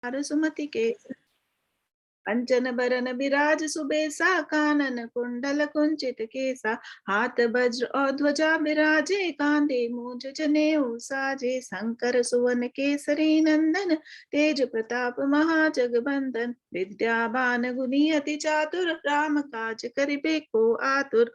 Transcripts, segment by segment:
सुमति के अंजन बरन बिराज सुबेसा, कानन कुंडल कुंचित केसा, हाथ वज्र और ध्वजा बिराजे, कांधे मूंज जनेऊ साजे, शंकर सुवन केसरी नंदन, तेज प्रताप महाजगबंदन, विद्यावान गुणी अति चातुर, राम काज करिबे को आतुर।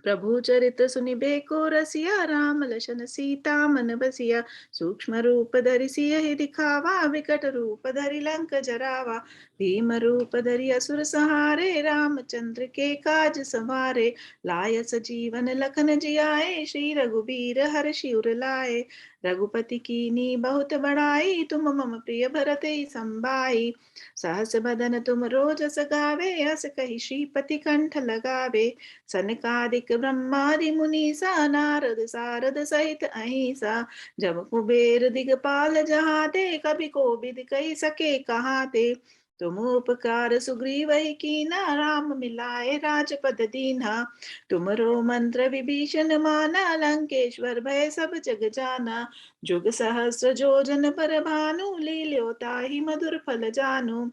प्रभु चरित सुनिबे को रसिया, राम लशन सीता मन बसिया, सूक्ष्म रूप धरि सियहि दिखावा, विकट रूप धरि लंक जरावा, भीम रूप धरि असुर संहारे, रामचंद्र के काज संवारे, लाय सजीवन लखन जियाए, श्री रघुबीर हर्षि उर लाए, रघुपति कीनी बहुत बड़ाई, तुम मम प्रिय भरत संभाई, सहस बदन तुम रोजस गावे, हस कहि श्रीपति कंठ लगावे, सनकादिक ब्रह्मादि मुनीसा, नारद सारद सहित अहिसा, जब कुबेर दिगपाल जहाते, कभी कोविद कही सके कहाते, तुम उपकार सुग्रीव कीना, राम मिलाए राजपद दीन्हा, तुमरो मंत्र विभीषण माना, लंकेश्वर भय सब जग जाना, जुग सहस्र जोजन पर भानु, लील्यो ताहि मधुर फल जानु,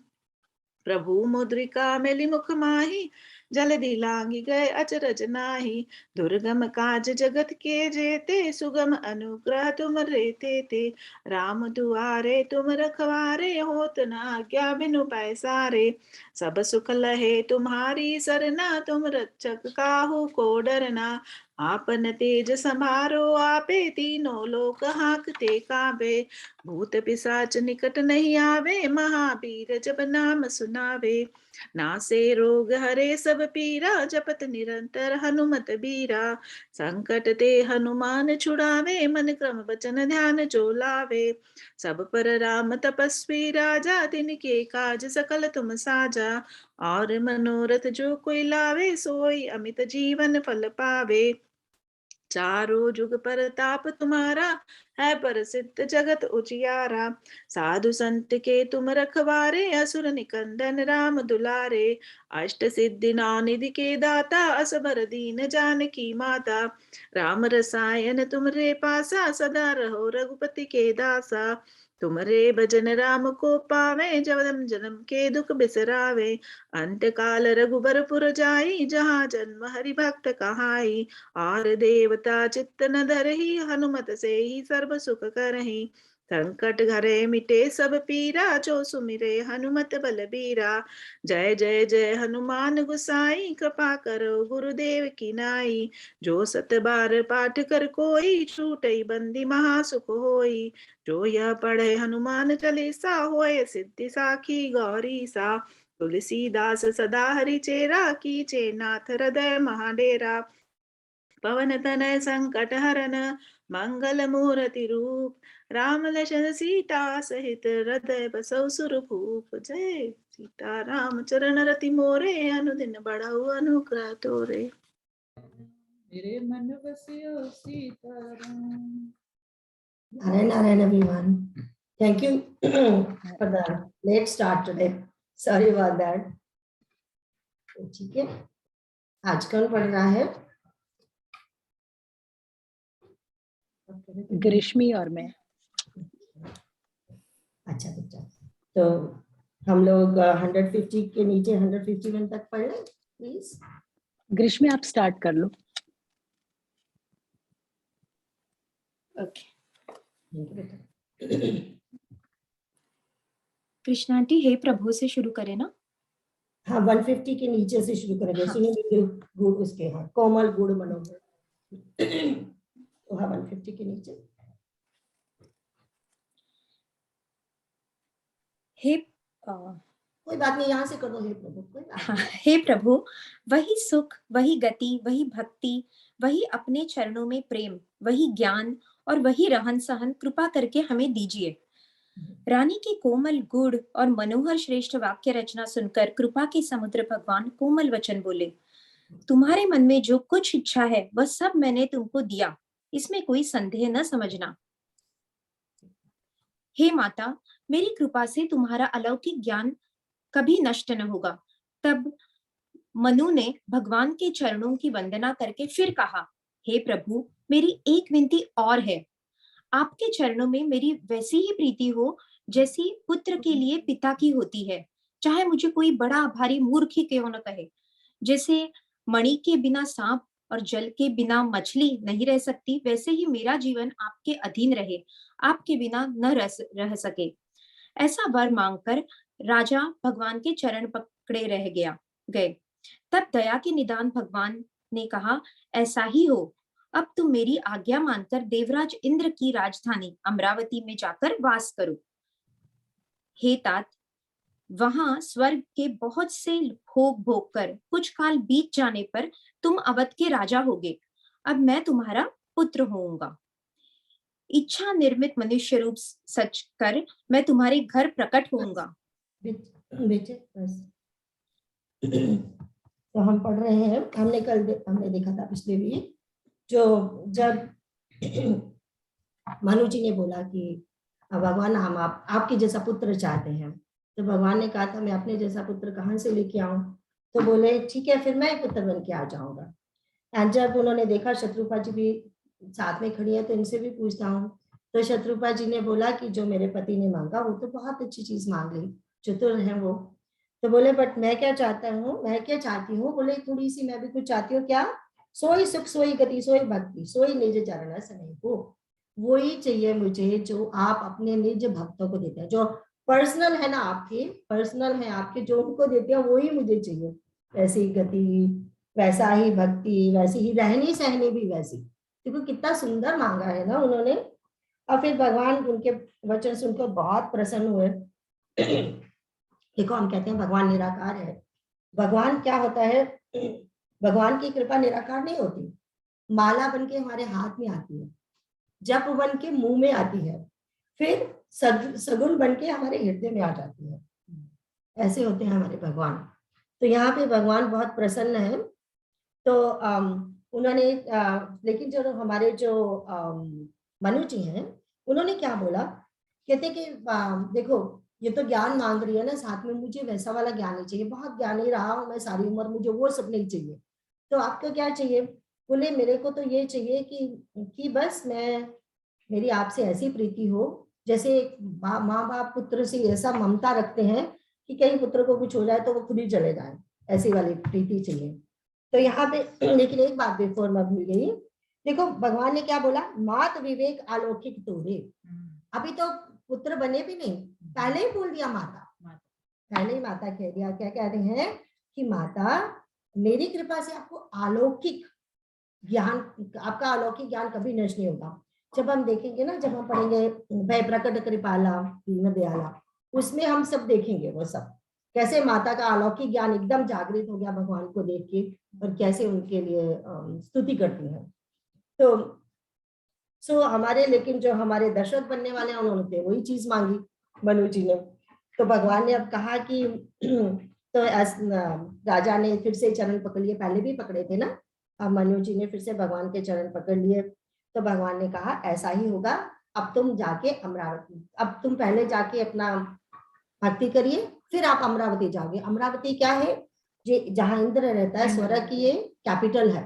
प्रभु मुद्रिका मेलि मुख माहि, जलधि लांघि गए अचरज नाही, दुर्गम काज जगत के जेते, सुगम अनुग्रह तुम रे ते, राम दुआरे तुम रखवारे, होत न आज्ञा बिनु पैसारे, सब सुख लहे तुम्हारी सरना, तुम रक्षक काहू को डरना, आपन तेज समारो आपे, तीनों लोक हांकते काबे, भूत पिशाच निकट नहीं आवे, महावीर जब नाम सुनावे, नासे रोग हरे सब पीरा, जपत निरंतर हनुमत बीरा, संकट ते हनुमान छुड़ावे, मन क्रम वचन ध्यान जो लावे, सब पर राम तपस्वी राजा, तिनके काज सकल तुम साजा, और मनोरथ जो कोई लावे, सोई अमित जीवन फल पावे, चारों जुग परताप तुम्हारा, है प्रसिद्ध जगत उजियारा, साधु संत के तुम रखवारे, असुर निकंदन राम दुलारे, अष्ट सिद्धि नौ निधि के दाता, असबर दीन जानकी माता, राम रसायन तुमरे पासा, सदा रहो रघुपति के दासा, तुमरे भजन राम को पावे, जन्म जन्म के दुख बिसरावे, अंत काल रघुबर पुर जाई, जहाँ जन्म हरि भक्त कहाई, और देवता चित्त न धरहि, हनुमत से ही सर्व सुख करहि, संकट घरे मिटे सब पीरा, जो सुमिरे हनुमत बलबीरा, जय जय जय हनुमान गुसाई, कृपा करो गुरुदेव की नाई, जो सत बार पाठ कर कोई, छूटई बंदी महासुख होई, जो यह पढ़े हनुमान चालीसा, होए सिद्धि साखी गौरी सा, तुलसीदास सदा हरि चेरा, कीजे नाथ हृदय महाडेरा, पवन तनय संकट हरन, मंगल मूर्ति रूप, राम लखन सीता सहित, हृदय बसौ सुरभूप, जय सीता राम चरण रति मोरे, अनुदिन बढ़ाऊ अनुग्रह तोरे। मेरे मन बसियो Sitaram. Narayan, Narayan, everyone. Thank you for the late start today. Sorry about that. ठीक है, आज कौन पढ़ रहा है? ग्रीष्मी और मैं। अच्छा बेटा, तो हम लोग 150 के नीचे 151 तक पढ़ लें प्लीज। ग्रीष्मी आप स्टार्ट कर लो। ओके कृष्णा आंटी, हे प्रभु से शुरू करें ना? हाँ, 150 के नीचे से शुरू करेंगे। हाँ। सुनिए गुड़ उसके, हाँ, कोमल गुड़ मनोहर, तो हाँ 150 के नीचे। हे कोई बात नहीं, यहाँ से कर दो। हे प्रभु, कोई बात हाँ, नहीं। हे प्रभु, वही सुख, वही गति, वही भक्ति, वही अपने चरणों में प्रेम, वही ज्ञान और वही रहन सहन कृपा करके हमें दीजिए। रानी की कोमल गुड़ और मनोहर श्रेष्ठ वाक्य रचना सुनकर कृपा के समुद्र भगवान कोमल वचन बोले, तुम्हारे मन में जो कुछ इच्छा है वह सब मैंने तुमको दिया, इसमें कोई संदेह न समझना। हे माता, मेरी कृपा से तुम्हारा अलौकिक ज्ञान कभी नष्ट न होगा। तब मनु ने भगवान के चरणों की वंदना करके फिर कहा, हे प्रभु, मेरी एक विनती और है, आपके चरणों में मेरी वैसी ही प्रीति हो जैसी पुत्र के लिए पिता की होती है, चाहे मुझे कोई बड़ा आभारी मूर्ख ही क्यों न कहे। जैसे मणि के बिना सांप और जल के बिना मछली नहीं रह सकती, वैसे ही मेरा जीवन आपके अधीन रहे, आपके बिना न रह सके। ऐसा वर मांगकर राजा भगवान के चरण पकड़े रह गए। तब दया के निदान भगवान ने कहा, ऐसा ही हो। अब तुम मेरी आज्ञा मानकर देवराज इंद्र की राजधानी अमरावती में जाकर वास करो। हे तात, वहां स्वर्ग के बहुत से भोग भोग कर कुछ काल बीत जाने पर तुम अवध के राजा होगे। अब मैं तुम्हारा पुत्र होऊंगा। इच्छा निर्मित मनुष्य रूप सच कर मैं तुम्हारे घर प्रकट होऊंगा। बेटे बस। तो हम पढ़ रहे हैं, हमने देखा था पिछले भी, जो जब मनु जी ने बोला कि भगवान हम आपके जैसा पुत्र चाहते हैं, तो भगवान ने कहा था मैं अपने जैसा पुत्र कहाँ से लेके आऊं? तो बोले ठीक है, फिर मैं पुत्र बन के आ जाऊंगा। एंड जब उन्होंने देखा शत्रुपा जी भी साथ में खड़ी है, तो इनसे भी पूछता हूँ। तो शत्रुपा जी ने बोला कि जो मेरे पति ने मांगा वो तो बहुत अच्छी चीज मांग ली, चतुर है वो। तो बोले बट मैं क्या चाहता हूँ, मैं क्या चाहती हूँ? बोले थोड़ी सी मैं भी कुछ चाहती हूँ। क्या? सोई सुख सोई गति सोई भक्ति सोई निज चरण सनेह को। वही चाहिए मुझे जो आप अपने निज भक्तों को देते हैं, जो पर्सनल है ना आपके, पर्सनल है आपके, जो उनको देते हैं वही मुझे चाहिए। वैसी गति, वैसा ही भक्ति, वैसी ही रहनी सहनी भी वैसी। देखो कितना सुंदर मांगा है ना उन्होंने। और फिर भगवान उनके वचन सुनकर बहुत प्रसन्न हुए। देखो हम कहते हैं भगवान निराकार है, भगवान क्या होता है, भगवान की कृपा निराकार नहीं होती। माला बन के हमारे हाथ में आती है, जप बन के मुंह में आती है, फिर सगुन बन के हमारे हृदय में आ जाती है। ऐसे होते हैं हमारे भगवान। तो यहाँ पे भगवान बहुत प्रसन्न है। तो उन्होंने लेकिन जो हमारे जो मनु जी हैं, उन्होंने क्या बोला, कहते कि देखो ये तो ज्ञान मांग रही है ना, साथ में मुझे वैसा वाला ज्ञान नहीं चाहिए, बहुत ज्ञानी रहा हूं मैं सारी उम्र, मुझे वो सब नहीं चाहिए। तो आपको क्या चाहिए? बोले मेरे को तो ये चाहिए कि बस मेरी आपसे ऐसी प्रीति हो जैसे माँ बाप पुत्र से ऐसा ममता रखते हैं कि कहीं पुत्र को कुछ हो जाए तो वो खुद ही चले जाए, ऐसी वाली प्रीति चाहिए। तो यहाँ पे लेकिन एक बात बिफोर मैं भूल गई, देखो भगवान ने क्या बोला, मात विवेक अलौकिक तोरे। अभी तो पुत्र बने भी नहीं, पहले ही बोल दिया माता, पहले ही माता कह दिया। क्या कह रहे हैं कि माता मेरी कृपा से आपको अलौकिक ज्ञान, आपका अलौकिक ज्ञान कभी नष्ट नहीं होगा। जब हम देखेंगे ना, जब हम पढ़ेंगे भय प्रकट कृपाला दीन दयाला, उसमें हम सब देखेंगे वो सब कैसे माता का अलौकिक ज्ञान एकदम जागृत हो गया भगवान को देख के, और कैसे उनके लिए स्तुति करती है। तो हमारे, लेकिन जो हमारे दशरथ बनने वाले हैं उन्होंने वही चीज मांगी मनु जी ने। तो भगवान ने अब कहा कि तो राजा ने फिर से चरण पकड़ लिए, पहले भी पकड़े थे ना, अब मनु जी ने फिर से भगवान के चरण पकड़ लिए। तो भगवान ने कहा ऐसा ही होगा, अब तुम जाके अमरावती, अब तुम पहले जाके अपना भक्ति करिए, फिर आप अमरावती जाओगे। अमरावती क्या है? जहाँ इंद्र रहता है, स्वर्ग की ये कैपिटल है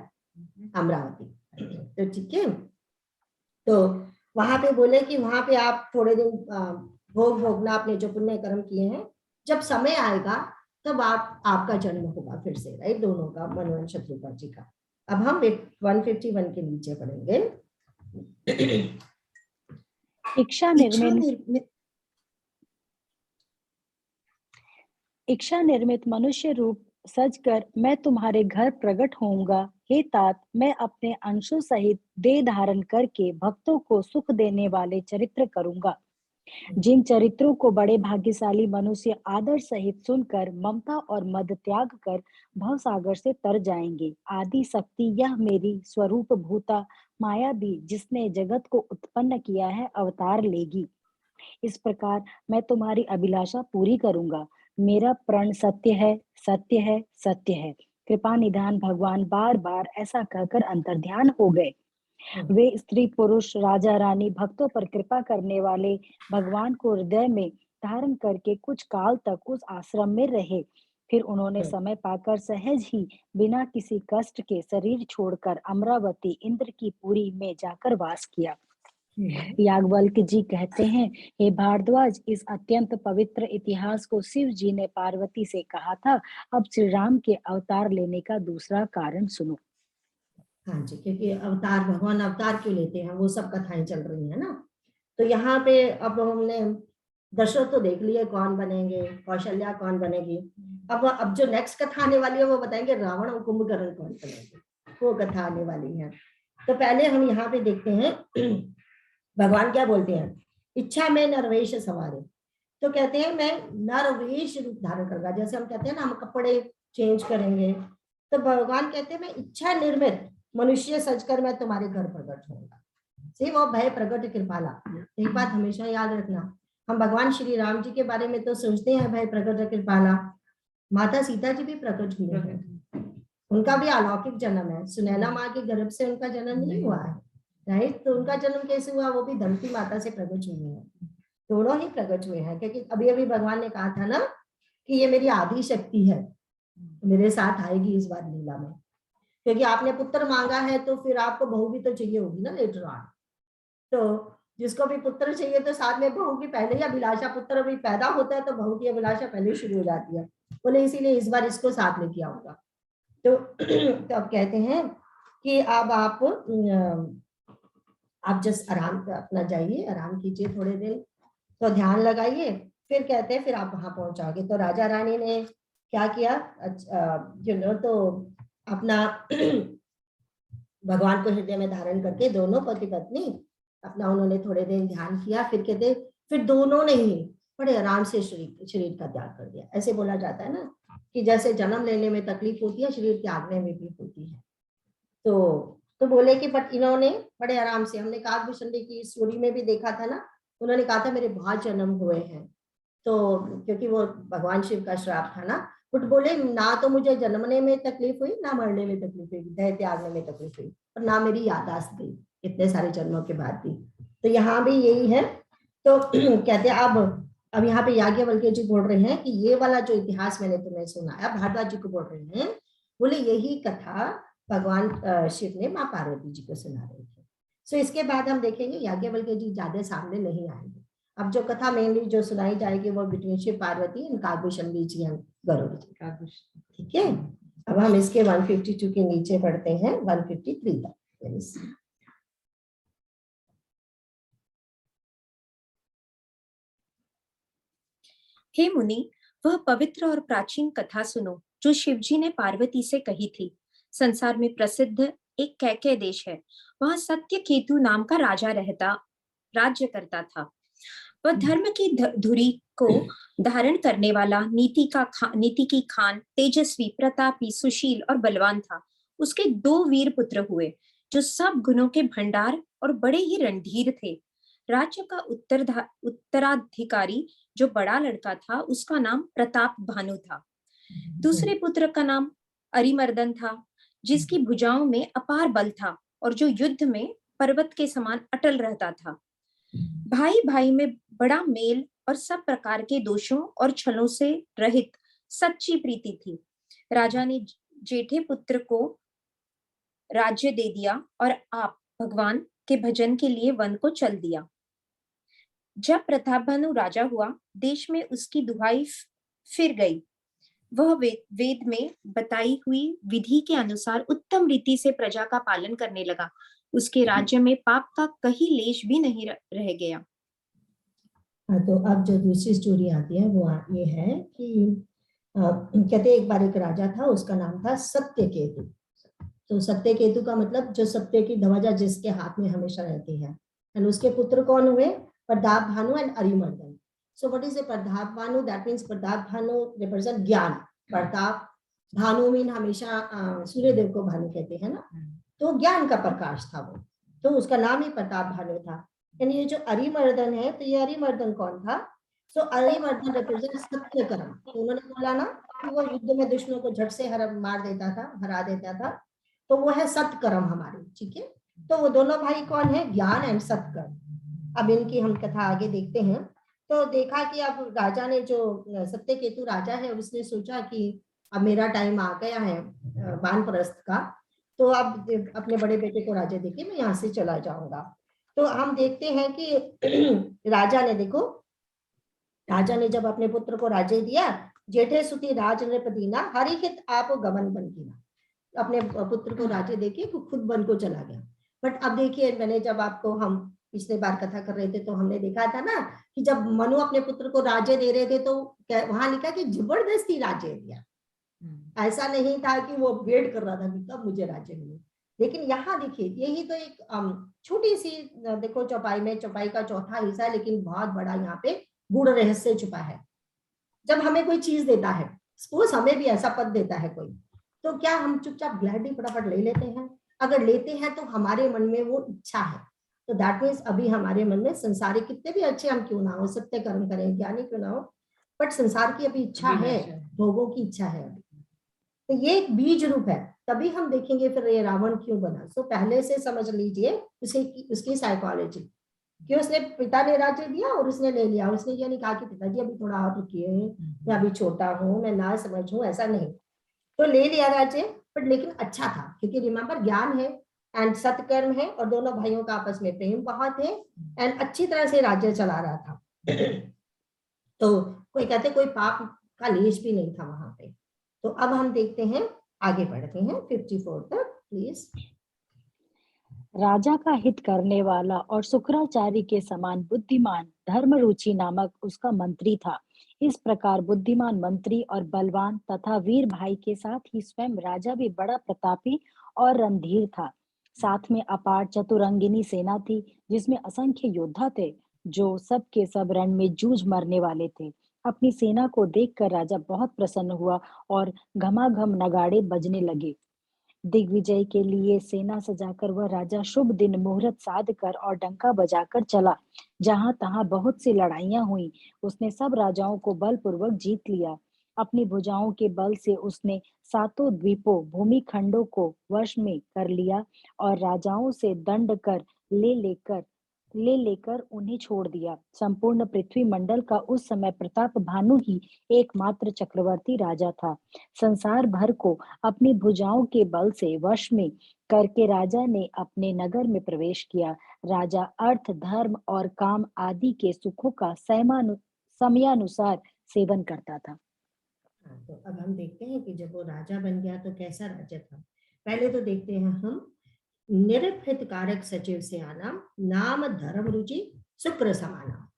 अमरावती। तो ठीक है, तो वहां पे बोले कि वहां पे आप थोड़े दिन भोग भोगना अपने जो पुण्य कर्म किए हैं, जब समय आएगा तब आपका जन्म होगा फिर से, राइट, दोनों का, मनु और शत्रुपा जी का। अब हम 151 के नीचे पढ़ेंगे। इच्छा निर्मित मनुष्य रूप सजकर मैं तुम्हारे घर प्रकट होऊंगा। हे तात, मैं अपने अंशों सहित देह धारण करके भक्तों को सुख देने वाले चरित्र करूंगा। जिन चरित्रों को बड़े भाग्यशाली मनुष्य आदर सहित सुनकर ममता और मद त्याग कर भवसागर से तर जाएंगे। आदि शक्ति यह मेरी स्वरूप भूता माया भी, जिसने जगत को उत्पन्न किया है, अवतार लेगी। इस प्रकार मैं तुम्हारी अभिलाषा पूरी करूंगा। मेरा प्रण सत्य है, सत्य है, सत्य है। कृपा निधान भगवान बार बार ऐसा कहकर अंतर्ध्यान हो गए। वे स्त्री पुरुष राजा रानी भक्तों पर कृपा करने वाले भगवान को हृदय में धारण करके कुछ काल तक उस आश्रम में रहे। फिर उन्होंने समय पाकर सहज ही बिना किसी कष्ट के शरीर छोड़कर अमरावती इंद्र की पुरी में जाकर वास किया। याज्ञवल्क्य जी कहते हैं, हे भारद्वाज, इस अत्यंत पवित्र इतिहास को शिव जी ने पार्वती से कहा था। अब श्री राम के अवतार लेने का दूसरा कारण सुनो। हाँ जी, क्योंकि अवतार, भगवान अवतार क्यों लेते हैं, वो सब कथाएं चल रही है ना। तो यहाँ पे अब हमने दशरथ तो देख लिए कौन बनेंगे, कौशल्या कौन बनेगी। अब जो नेक्स्ट कथा आने वाली है वो बताएंगे रावण और कुंभकर्ण कौन बनेंगे, वो कथा आने वाली है। तो पहले हम यहाँ पे देखते हैं भगवान क्या बोलते हैं, इच्छा में नरवेश सवारे। तो कहते हैं मैं नरवेश रूप धारण करूंगा, जैसे हम कहते हैं ना हम कपड़े चेंज करेंगे, तो भगवान कहते हैं मैं इच्छा निर्मित मनुष्य सजकर मैं तुम्हारे घर प्रकट होऊंगा। सी वो भय प्रकट कृपाला। एक बात हमेशा याद रखना, हम भगवान श्री राम जी के बारे में तो सोचते हैं भय प्रकट कृपाला, माता सीता जी भी प्रकट हुई है, उनका भी अलौकिक जन्म है, सुनैना माँ के गर्भ से उनका जन्म नहीं हुआ है, राइट। तो उनका जन्म कैसे हुआ, वो भी धरती माता से प्रकट हुई है, दोनों ही प्रकट हुए हैं। क्योंकि अभी अभी भगवान ने कहा था ना कि ये मेरी आदि शक्ति है, मेरे साथ आएगी इस बार लीला में, क्योंकि आपने पुत्र मांगा है तो फिर आपको बहू भी तो चाहिए होगी ना लेटर ऑन। तो जिसको भी पुत्र चाहिए तो साथ में बहू की पहले ही अभिलाषा, पुत्र भी पैदा होता है तो बहू की अभिलाषा पहले शुरू हो जाती है, बोले इसीलिए इस बार इसको साथ लेके आऊंगा। तो अब कहते हैं कि अब आप जस्ट आराम अपना जाइए, आराम कीजिए थोड़े दिन, तो ध्यान लगाइए, फिर कहते हैं फिर आप वहां पहुंचाओगे। तो राजा रानी ने क्या किया, तो अपना भगवान को हृदय में धारण करके दोनों पति पत्नी अपना उन्होंने थोड़े दिन ध्यान किया, फिर कहते फिर दोनों ने ही बड़े आराम से शरीर का त्याग कर दिया। ऐसे बोला जाता है ना कि जैसे जन्म लेने में तकलीफ होती है, शरीर त्यागने में भी होती है। तो बोले कि बट इन्होंने बड़े आराम से, हमने काकभूषण की स्टोरी में भी देखा था ना, उन्होंने कहा था मेरे बहुत जन्म हुए हैं, तो क्योंकि वो भगवान शिव का श्राप था ना, बट बोले ना तो मुझे जन्मने में तकलीफ हुई, ना मरने में तकलीफ हुई, देह त्यागने में तकलीफ हुई, और ना मेरी याददाश्त गई इतने सारे जन्मों के बाद भी। तो यहाँ भी यही है। तो कहते अब यहाँ पे याज्ञवल्क्य जी बोल रहे हैं कि ये वाला जो इतिहास मैंने तुम्हें सुनाया, भारद्वाज जी को बोल रहे हैं, बोले यही कथा भगवान शिव ने माँ पार्वती जी को सुना रहे थे। सो इसके बाद हम देखेंगे याज्ञवल्क्य जी ज्यादा सामने नहीं आएंगे। अब जो कथा मेनली जो सुनाई जाएगी वो between Shiv Parvati and Kakbhushan ji and Garud ji, ठीक है। अब हम इसके 152 के नीचे पढ़ते हैं 153 तक। हे मुनि, वह पवित्र और प्राचीन कथा सुनो जो शिवजी ने पार्वती से कही थी। संसार में प्रसिद्ध एक कैकेय देश है, वहां सत्यकेतु नाम का राजा राज्य करता था। वह धर्म की धुरी को धारण करने वाला, नीति की खान, तेजस्वी, प्रतापी, सुशील और बलवान था। उसके 2 वीर पुत्र हुए जो सब गुणों के भंडार और बड़े ही रणधीर थे। राज्य का उत्तराधिकारी जो बड़ा लड़का था उसका नाम प्रताप भानु था। दूसरे पुत्र का नाम अरिमर्दन था, जिसकी भुजाओं में अपार बल था और जो युद्ध में पर्वत के समान अटल रहता था। भाई भाई में बड़ा मेल और सब प्रकार के दोषों और छलों से रहित सच्ची प्रीति थी। राजा ने जेठे पुत्र को राज्य दे दिया और आप भगवान के भजन के लिए वन को चल दिया। जब प्रतापभानु राजा हुआ, देश में उसकी दुहाई फिर गई। वह वेद में बताई हुई विधि के अनुसार उत्तम रीति से प्रजा का पालन करने लगा। उसके राज्य में पाप का कहीं लेश भी नहीं रह गया। तो अब जो दूसरी स्टोरी आती है वो ये है कि कहते एक बार एक राजा था, उसका नाम था सत्यकेतु। तो सत्यकेतु का मतलब जो सत्य की ध्वजा जिसके हाथ में हमेशा रहती है। एंड उसके पुत्र कौन हुए, Pratap Bhanu and Arimardan. So what is a Pratap Bhanu? That means Pratap Bhanu represent ज्ञान। प्रताप भानु मीन हमेशा सूर्य देव को भानु कहते हैं ना, तो ज्ञान का प्रकाश था वो, तो उसका नाम ही प्रताप भानु था। यानी ये जो अरिमर्दन है, तो ये अरिमर्दन कौन था? सो अरिमर्दन रिप्रेजेंट सत्य कर्म। तो उन्होंने बोला ना कि वो युद्ध में दुश्मनों को झट से मार देता था, हरा देता था, तो वो है सत्कर्म हमारे, ठीक है। तो वो दोनों भाई कौन है? ज्ञान एंड सत्कर्म। अब इनकी हम कथा आगे देखते हैं। तो देखा कि अब राजा ने, जो सत्यकेतु राजा है, उसने सोचा कि अब मेरा टाइम आ गया है वानप्रस्थ का, तो अब अपने बड़े बेटे को राजा देके मैं यहाँ से चला जाऊंगा। तो हम देखते हैं कि राजा ने, देखो राजा ने जब अपने पुत्र को राज्य दिया, जेठे सुती राज नृप दीना, हरिहित आप गमन बन कीना, अपने पुत्र को राज्य देके खुद बन को चला गया। बट अब देखिए, मैंने जब आपको, हम पिछले बार कथा कर रहे थे तो हमने देखा था ना कि जब मनु अपने पुत्र को राज्य दे रहे थे तो वहां लिखा कि जबरदस्ती राज्य दिया, ऐसा नहीं था कि वो वेट कर रहा था कि कब मुझे राज्य मिले। लेकिन यहाँ देखिए, यही तो एक छोटी सी, देखो चौपाई में, चौपाई का चौथा हिस्सा है, लेकिन बहुत बड़ा यहाँ पे गूढ़ रहस्य छुपा है। जब हमें कोई चीज देता है, सपोज हमें भी ऐसा पद देता है कोई, तो क्या हम चुपचाप ग्लैडली फटाफट ले लेते हैं? अगर लेते हैं तो हमारे मन में वो इच्छा है, तो दैट मीन्स अभी हमारे मन में संसारिक कितने भी अच्छे हम क्यों ना हो, सत्य कर्म करें, ज्ञानी क्यों ना हो, बट संसार की अभी इच्छा है, भोगों की इच्छा है अभी। तो ये एक बीज रूप है, तभी हम देखेंगे फिर ये रावण क्यों बना। तो पहले से समझ लीजिए उसकी साइकोलॉजी, कि उसने, पिता ने राज्य दिया और उसने ले लिया। उसने ये नहीं कहा कि पिताजी अभी थोड़ा और रुकिए, मैं अभी छोटा हूँ, मैं ना समझ हूँ, ऐसा नहीं। तो ले लिया राज्य, बट लेकिन अच्छा था, क्योंकि रिमेम्बर ज्ञान है एंड सत्कर्म है, और दोनों भाइयों का आपस में प्रेम बहुत है, एंड अच्छी तरह से राज्य चला रहा था। तो कोई कहते कोई पाप का लेश भी नहीं था वहां पे। तो अब हम देखते हैं, आगे बढ़ते हैं 54 तक प्लीज। राजा का हित करने वाला और शुक्राचार्य के समान बुद्धिमान धर्मरुचि नामक उसका मंत्री था। इस प्रकार बुद्धिमान मंत्री और बलवान तथा वीर भाई के साथ ही स्वयं राजा भी बड़ा प्रतापी और रणधीर था। साथ में अपार चतुरंगिनी सेना थी, जिसमें असंख्य योद्धा थे, जो सब के सब रण में जूझ मरने वाले थे। अपनी सेना को देखकर राजा बहुत प्रसन्न हुआ और घमाघम नगाड़े बजने लगे। दिग्विजय के लिए सेना सजाकर वह राजा शुभ दिन मुहूर्त साध कर और डंका बजाकर चला। जहां तहां बहुत सी लड़ाइयां हुई। उसने सब राजाओं को बलपूर्वक जीत लिया। अपनी भुजाओं के बल से उसने सातों द्वीपों भूमि खंडों को वश में कर लिया और राजाओं से दंड कर ले लेकर उन्हें छोड़ दिया। संपूर्ण पृथ्वी मंडल का उस समय प्रताप भानु ही एकमात्र चक्रवर्ती राजा था। संसार भर को अपनी भुजाओं के बल से वश में करके राजा ने अपने नगर में प्रवेश किया। राजा अर्थ, धर्म और काम आदि के सुखों का समयानुसार सेवन करता था। तो अब हम देखते हैं कि जब वो राजा बन गया तो कैसा राज्य था। पहले तो देखते हैं हम, निरफित कारक सचिव से आना, नाम धर्म रुचि शुक्र समाना।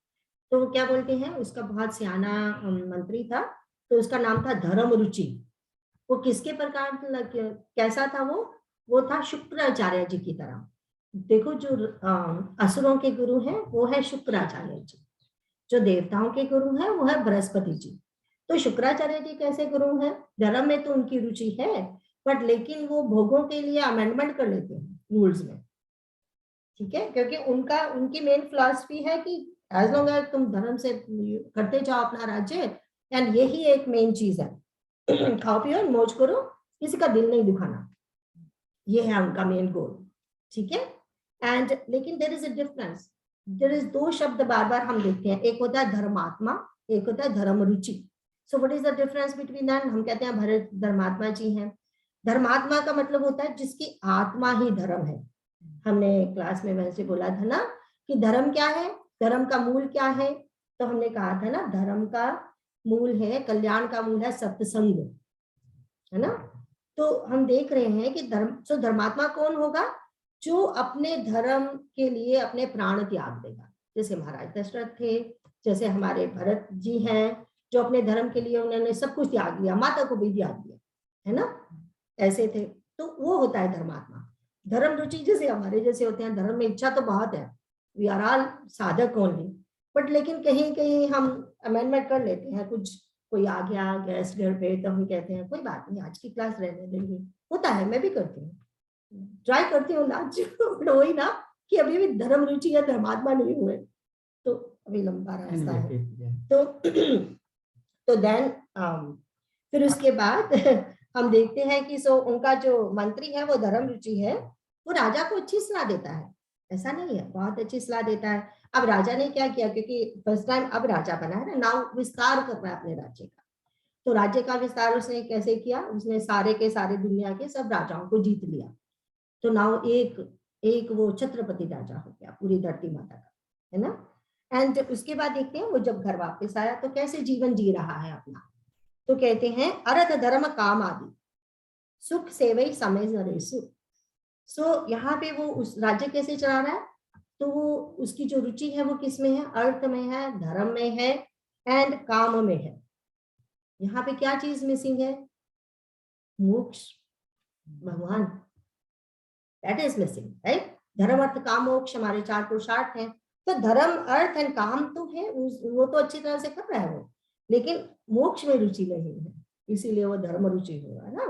तो वो क्या बोलते हैं, उसका बहुत सियाना मंत्री था, तो उसका नाम था धर्म रुचि। वो किसके प्रकार कैसा था? वो था शुक्राचार्य जी की तरह। देखो, जो असुरों के गुरु हैं वो है शुक्राचार्य जी, जो देवताओं के गुरु हैं वो है बृहस्पति जी। तो शुक्राचार्य जी कैसे गुरु हैं? धर्म में तो उनकी रुचि है, बट लेकिन वो भोगों के लिए अमेंडमेंट कर लेते हैं रूल्स में, ठीक है, क्योंकि उनकी मेन फिलॉसफी है कि एज लॉन्ग एज तुम धर्म से करते जाओ अपना राज्य, एंड यही एक मेन चीज है, खाओ पियो मौज करो, किसी का दिल नहीं दुखाना, ये है उनका मेन गोल, ठीक है। एंड लेकिन there is a difference, there is दो शब्द बार बार हम देखते हैं, एक होता है धर्मात्मा, एक होता है धर्म रुचि। So what is the difference between that? हम कहते हैं भरत धर्मात्मा जी हैं। धर्मात्मा का मतलब होता है जिसकी आत्मा ही धर्म है। हमने क्लास में वैसे बोला था ना कि धर्म क्या है, धर्म का मूल क्या है, तो हमने कहा था ना, धर्म का मूल है, कल्याण का मूल है सत्संग, है ना। तो हम देख रहे हैं कि धर्मात्मा कौन होगा? जो अपने धर्म के लिए अपने प्राण त्याग देगा, जैसे महाराज दशरथ थे, जैसे हमारे भरत जी हैं, जो अपने धर्म के लिए उन्होंने सब कुछ त्याग दिया, माता को भी त्याग दिया, है ना, ऐसे थे। तो वो होता है धर्मात्मा। धर्म रुचि जैसे हमारे जैसे होते हैं, धर्म में इच्छा तो बहुत है, वी आर ऑल साधक ओनली, बट लेकिन कहीं कहीं हम अमेंडमेंट कर लेते हैं, कुछ कोई आ गया गेस्ट घर पे तो हम कहते हैं कोई बात नहीं, आज की क्लास रहने देंगे, होता है, मैं भी करती हूँ, ट्राई करती हूँ लास्ट, वही ना कि अभी भी धर्म रुचि या धर्मात्मा नहीं हुए, तो अभी लंबा रास्ता है। तो देन फिर उसके बाद हम देखते हैं कि उनका जो मंत्री है वो धर्म रुचि है, वो राजा को अच्छी सलाह देता है, ऐसा नहीं है, बहुत अच्छी सलाह देता है। अब राजा ने क्या किया, क्योंकि फर्स्ट टाइम अब राजा बना है ना, नाउ विस्तार कर रहा है अपने राज्य का, तो राज्य का विस्तार उसने कैसे किया? उसने सारे के सारे दुनिया के सब राजाओं को जीत लिया। तो नाउ एक वो छत्रपति राजा हो गया पूरी धरती माता का, है ना। एंड उसके बाद देखते हैं वो जब घर वापस आया तो कैसे जीवन जी रहा है अपना। तो कहते हैं अर्थ धर्म काम आदि सुख सेवई समय नरेसु। सो यहाँ पे वो उस राज्य कैसे चला रहा है, तो वो उसकी जो रुचि है वो किस में है, अर्थ में है, धर्म में है एंड काम में है। यहाँ पे क्या चीज मिसिंग है, मोक्ष, भगवान, दैट इज मिसिंग, राइट। धर्म अर्थ काम मोक्ष हमारे 4 पुरुषार्थ हैं। तो धर्म अर्थ एंड काम तो है, वो तो अच्छी तरह से कर रहा है वो, लेकिन मोक्ष में रुचि नहीं है, इसीलिए वो धर्म रुचि होगा ना।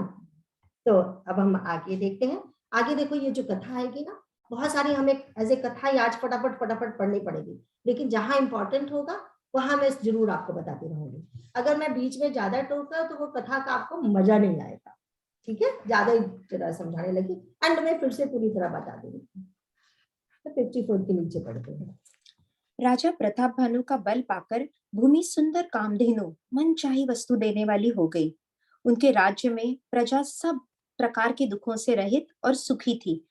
तो अब हम आगे देखते हैं। आगे देखो ये जो कथा आएगी ना, बहुत सारी हमें एज ए कथा ही आज फटाफट पढ़नी पड़ेगी, लेकिन जहां इंपॉर्टेंट होगा वहां मैं जरूर आपको बताती रहूंगी। अगर मैं बीच में ज्यादा टोका तो वो कथा का आपको मजा नहीं आएगा, ठीक है। ज्यादा ही तरह समझाने लगी, एंड में फिर से पूरी तरह बता दूंगी। तो 54 के नीचे पढ़ते हैं। राजा प्रताप भानु का बल पाकर भूमि सुंदर कामधेनु मनचाही वस्तु देने वाली हो गई। उनके राज्य में प्रजा सब प्रकार के दुखों से रहित और सुखी थी,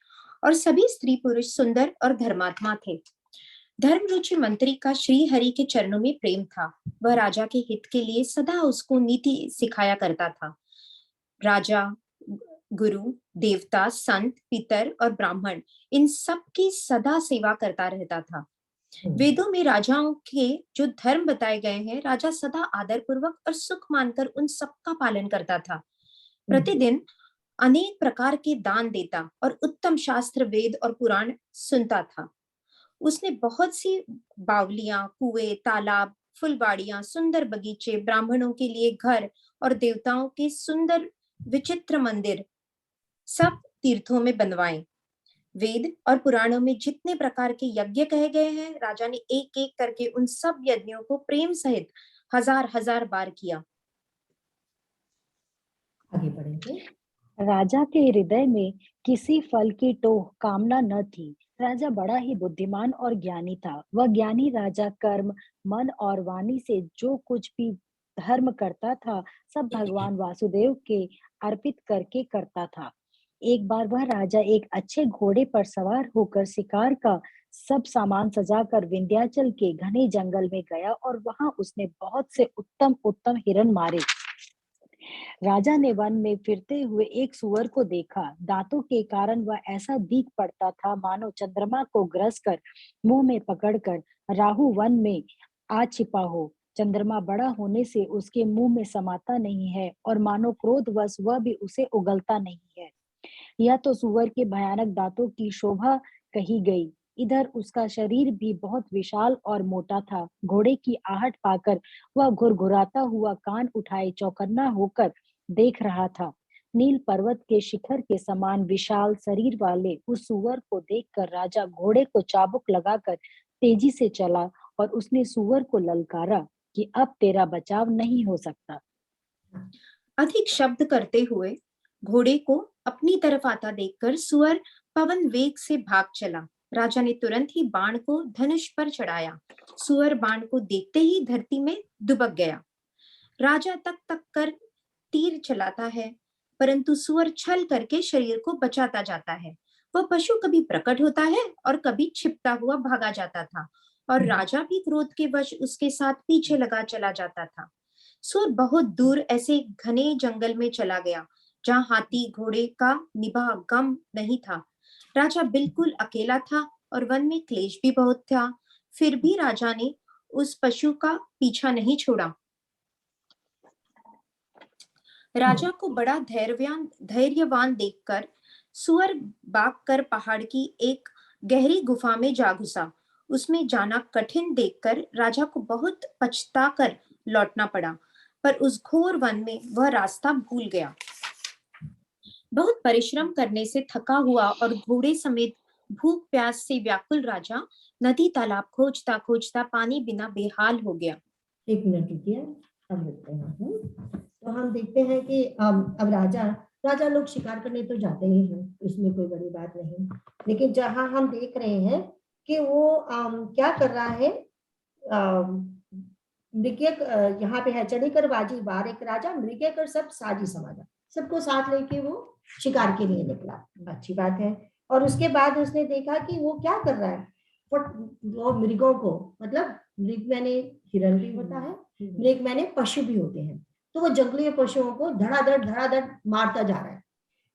और सभी स्त्री पुरुष सुंदर और धर्मात्मा थे। धर्म रुचि मंत्री का श्री हरि के चरणों में प्रेम था। वह राजा के हित के लिए सदा उसको नीति सिखाया करता था। राजा, गुरु, देवता, संत, पितर और ब्राह्मण इन सब की सदा सेवा करता रहता था। वेदों में राजाओं के जो धर्म बताए गए हैं, राजा सदा आदर पूर्वक और सुख मानकर उन सबका पालन करता था। प्रतिदिन अनेक प्रकार के दान देता और उत्तम शास्त्र, वेद और पुराण सुनता था। उसने बहुत सी बावलियां, कुएं, तालाब, फुलवाड़ियां, सुंदर बगीचे, ब्राह्मणों के लिए घर और देवताओं के सुंदर विचित्र मंदिर सब तीर्थों में बनवाए। वेद और पुराणों में जितने प्रकार के यज्ञ कहे गए हैं, राजा ने एक एक करके उन सब यज्ञों को प्रेम सहित हजार हजार बार किया। आगे बढ़ेंगे। राजा के हृदय में किसी फल की टोह कामना न थी। राजा बड़ा ही बुद्धिमान और ज्ञानी था। वह ज्ञानी राजा कर्म, मन और वाणी से जो कुछ भी धर्म करता था, सब भगवान वासुदेव के अर्पित करके करता था। एक बार वह राजा एक अच्छे घोड़े पर सवार होकर शिकार का सब सामान सजाकर विंध्याचल के घने जंगल में गया और वहां उसने बहुत से उत्तम उत्तम हिरण मारे। राजा ने वन में फिरते हुए एक सुअर को देखा। दांतों के कारण वह ऐसा दिख पड़ता था मानो चंद्रमा को ग्रस कर मुंह में पकड़कर राहु वन में आ छिपा हो। चंद्रमा बड़ा होने से उसके मुंह में समाता नहीं है और मानो क्रोधवश वह भी उसे उगलता नहीं है। यह तो सुअर के भयानक दांतों की शोभा कही गई। इधर उसका शरीर भी बहुत विशाल और मोटा था। घोड़े की आहट पाकर वह घुरघुराता हुआ कान उठाए चौकन्ना होकर देख रहा था। नील पर्वत के शिखर के समान विशाल शरीर वाले उस सुअर को देखकर राजा घोड़े को चाबुक लगाकर तेजी से चला और उसने सुअर को ललकारा कि अब तेरा बचाव नहीं हो सकता। अधिक शब्द करते हुए घोड़े को अपनी तरफ आता देखकर सुअर पवन वेग से भाग चला। राजा ने तुरंत ही बाण को धनुष पर चढ़ाया। सुअर बाण को देखते ही धरती में दुबक गया। राजा तक तक कर तीर चलाता है, परंतु सुअर छल करके शरीर को बचाता जाता है। वह पशु कभी प्रकट होता है और कभी छिपता हुआ भागा जाता था, और राजा भी क्रोध के वश उसके साथ पीछे लगा चला जाता था। सुअर बहुत दूर ऐसे घने जंगल में चला गया जहां हाथी घोड़े का निभा गम नहीं था। राजा बिल्कुल अकेला था और वन में क्लेश भी बहुत था। फिर भी राजा ने उस पशु का पीछा नहीं छोड़ा। राजा को बड़ा धैर्यवान देखकर सुअर भाग कर पहाड़ की एक गहरी गुफा में जा घुसा। उसमें जाना कठिन देखकर राजा को बहुत पछताकर लौटना पड़ा, पर उस घोर वन में वह रास्ता भूल गया। बहुत परिश्रम करने से थका हुआ और घोड़े समेत भूख प्यास से व्याकुल राजा नदी तालाब खोजता खोजता पानी बिना बेहाल हो गया। 1 मिनट रुकिए, अब देखते हैं। तो हम देखते हैं कि अब राजा लोग शिकार करने तो जाते ही हैं, इसमें कोई बड़ी बात नहीं, लेकिन जहां हम देख रहे हैं कि वो क्या कर रहा है, मृगय यहाँ पे है, चढ़ी कर बाजी बार एक राजा, मृगय कर सब साजी समाजा, सबको साथ लेके वो शिकार के लिए निकला। अच्छी बात है। और उसके बाद उसने देखा कि वो क्या कर रहा है, वो मृगों को, मतलब मृग मैंने हिरण भी होता है, मृग मैंने पशु भी होते हैं, तो वो जंगली पशुओं को धड़ाधड़ मारता जा रहा है,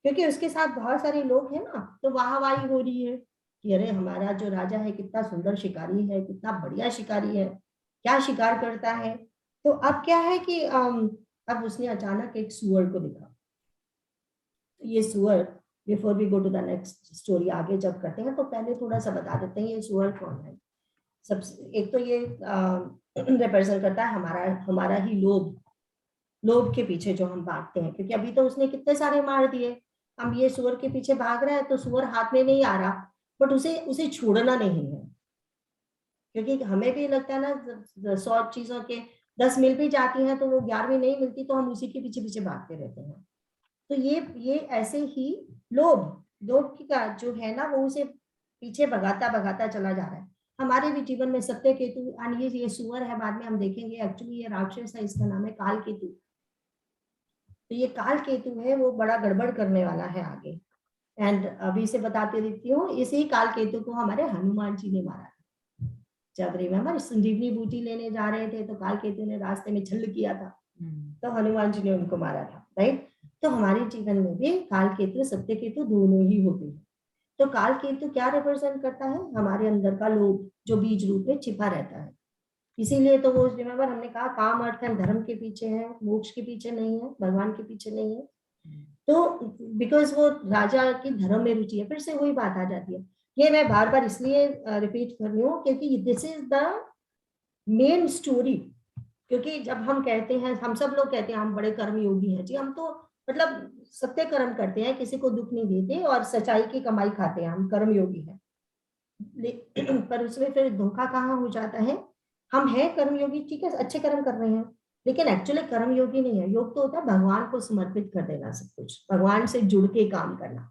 क्योंकि उसके साथ बहुत सारे लोग हैं ना, तो वाहवाही हो रही है कि अरे हमारा जो राजा है कितना सुंदर शिकारी है, कितना बढ़िया शिकारी है, क्या शिकार करता है। तो अब क्या है कि अब उसने अचानक एक सुअर को देखा। ये सुअर, before we go to the next story, आगे जब करते हैं तो पहले थोड़ा सा बता देते हैं ये सुअर कौन है। सबसे एक तो ये रिप्रेजेंट करता है हमारा ही लोभ के पीछे जो हम भागते हैं, क्योंकि अभी तो उसने कितने सारे मार दिए, हम ये सुअर के पीछे भाग रहा है तो सुअर हाथ में नहीं आ रहा, बट उसे छोड़ना नहीं है, क्योंकि हमें भी लगता है ना 100 चीजों के 10 मिल भी जाती हैं तो वो 11वीं नहीं मिलती, तो हम उसी के पीछे पीछे भागते रहते हैं। तो ये ऐसे ही लोभ का जो है ना, वो उसे पीछे भगाता भगाता चला जा रहा है। हमारे भी जीवन में सत्य केतु, ये सुअर है, बाद में हम देखेंगे एक्चुअली ये राक्षस है, इसका नाम है काल केतु। तो ये काल केतु है, वो बड़ा गड़बड़ करने वाला है आगे। एंड अभी से बताते रहती हूँ, इसी काल केतु को हमारे हनुमान जी ने मारा। जब रिमेम्बर संजीवनी बूटी लेने जा रहे थे तो काल केतु ने रास्ते में छल किया था, तो हनुमान जी ने उनको मारा था, राइट। तो हमारे जीवन में भी काल केतु सत्य केतु दोनों ही होते हैं। तो काल केतु क्या रिप्रेजेंट करता है, हमारे अंदर का लोभ जो बीज रूप में छिपा रहता है। इसीलिए तो वो रिमेम्बर हमने कहा काम अर्थ एंड धर्म के पीछे है, मोक्ष के पीछे नहीं है, भगवान के पीछे नहीं है। तो बिकॉज वो राजा की धर्म में रुचि है। फिर से वही बात आ जाती है, ये मैं बार बार इसलिए रिपीट कर रही हूँ क्योंकि this is the main story. क्योंकि जब हम कहते हैं, हम सब लोग कहते हैं हम बड़े कर्म योगी हैं जी, हम तो मतलब सत्य कर्म करते हैं, किसी को दुख नहीं देते और सच्चाई की कमाई खाते हैं, हम कर्म योगी हैं। पर उसमें फिर धोखा कहाँ हो जाता है, हम हैं कर्मयोगी, ठीक है, अच्छे कर्म कर रहे हैं, लेकिन एक्चुअली कर्मयोगी नहीं है। योग तो होता है भगवान को समर्पित कर देना, सब कुछ भगवान से जुड़ के काम करना।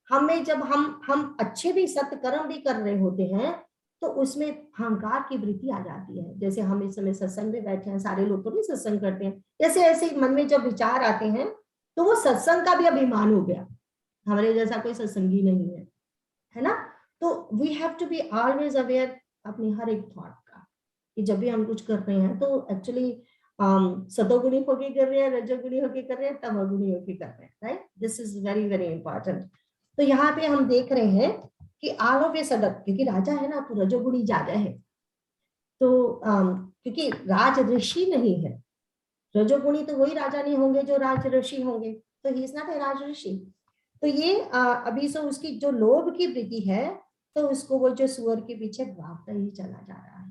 हमें जब हम अच्छे भी सत्य कर्म भी कर रहे होते हैं तो उसमें अहंकार की वृत्ति आ जाती है। जैसे हम इस समय सत्संग में बैठे हैं, सारे लोग तो नहीं सत्संग करते हैं, ऐसे ऐसे मन में जब विचार आते हैं तो वो सत्संग का भी अभिमान हो गया, हमारे जैसा कोई सत्संगी नहीं है ना। तो we have to be always aware अपनी हर एक थॉट का, कि जब भी हम कुछ कर रहे हैं तो एक्चुअली सतोगुणी होके कर रहे हैं, रजोगुणी होके कर रहे हैं, तमोगुणी होके कर रहे हैं, right. This is very very important. तो यहाँ पे हम देख रहे हैं कि ऑल ऑफ ए सडन, क्योंकि राजा है ना तो रजोगुणी ज्यादा है, तो क्योंकि राज ऋषि नहीं है, रजोगुणी तो वही राजा नहीं होंगे जो राज ऋषि होंगे, तो ही इज नॉट ए राज ऋषि। तो ये अभी से उसकी जो लोभ की वृत्ति है, तो उसको वो जो सुअर के पीछे भागता ही चला जा रहा है।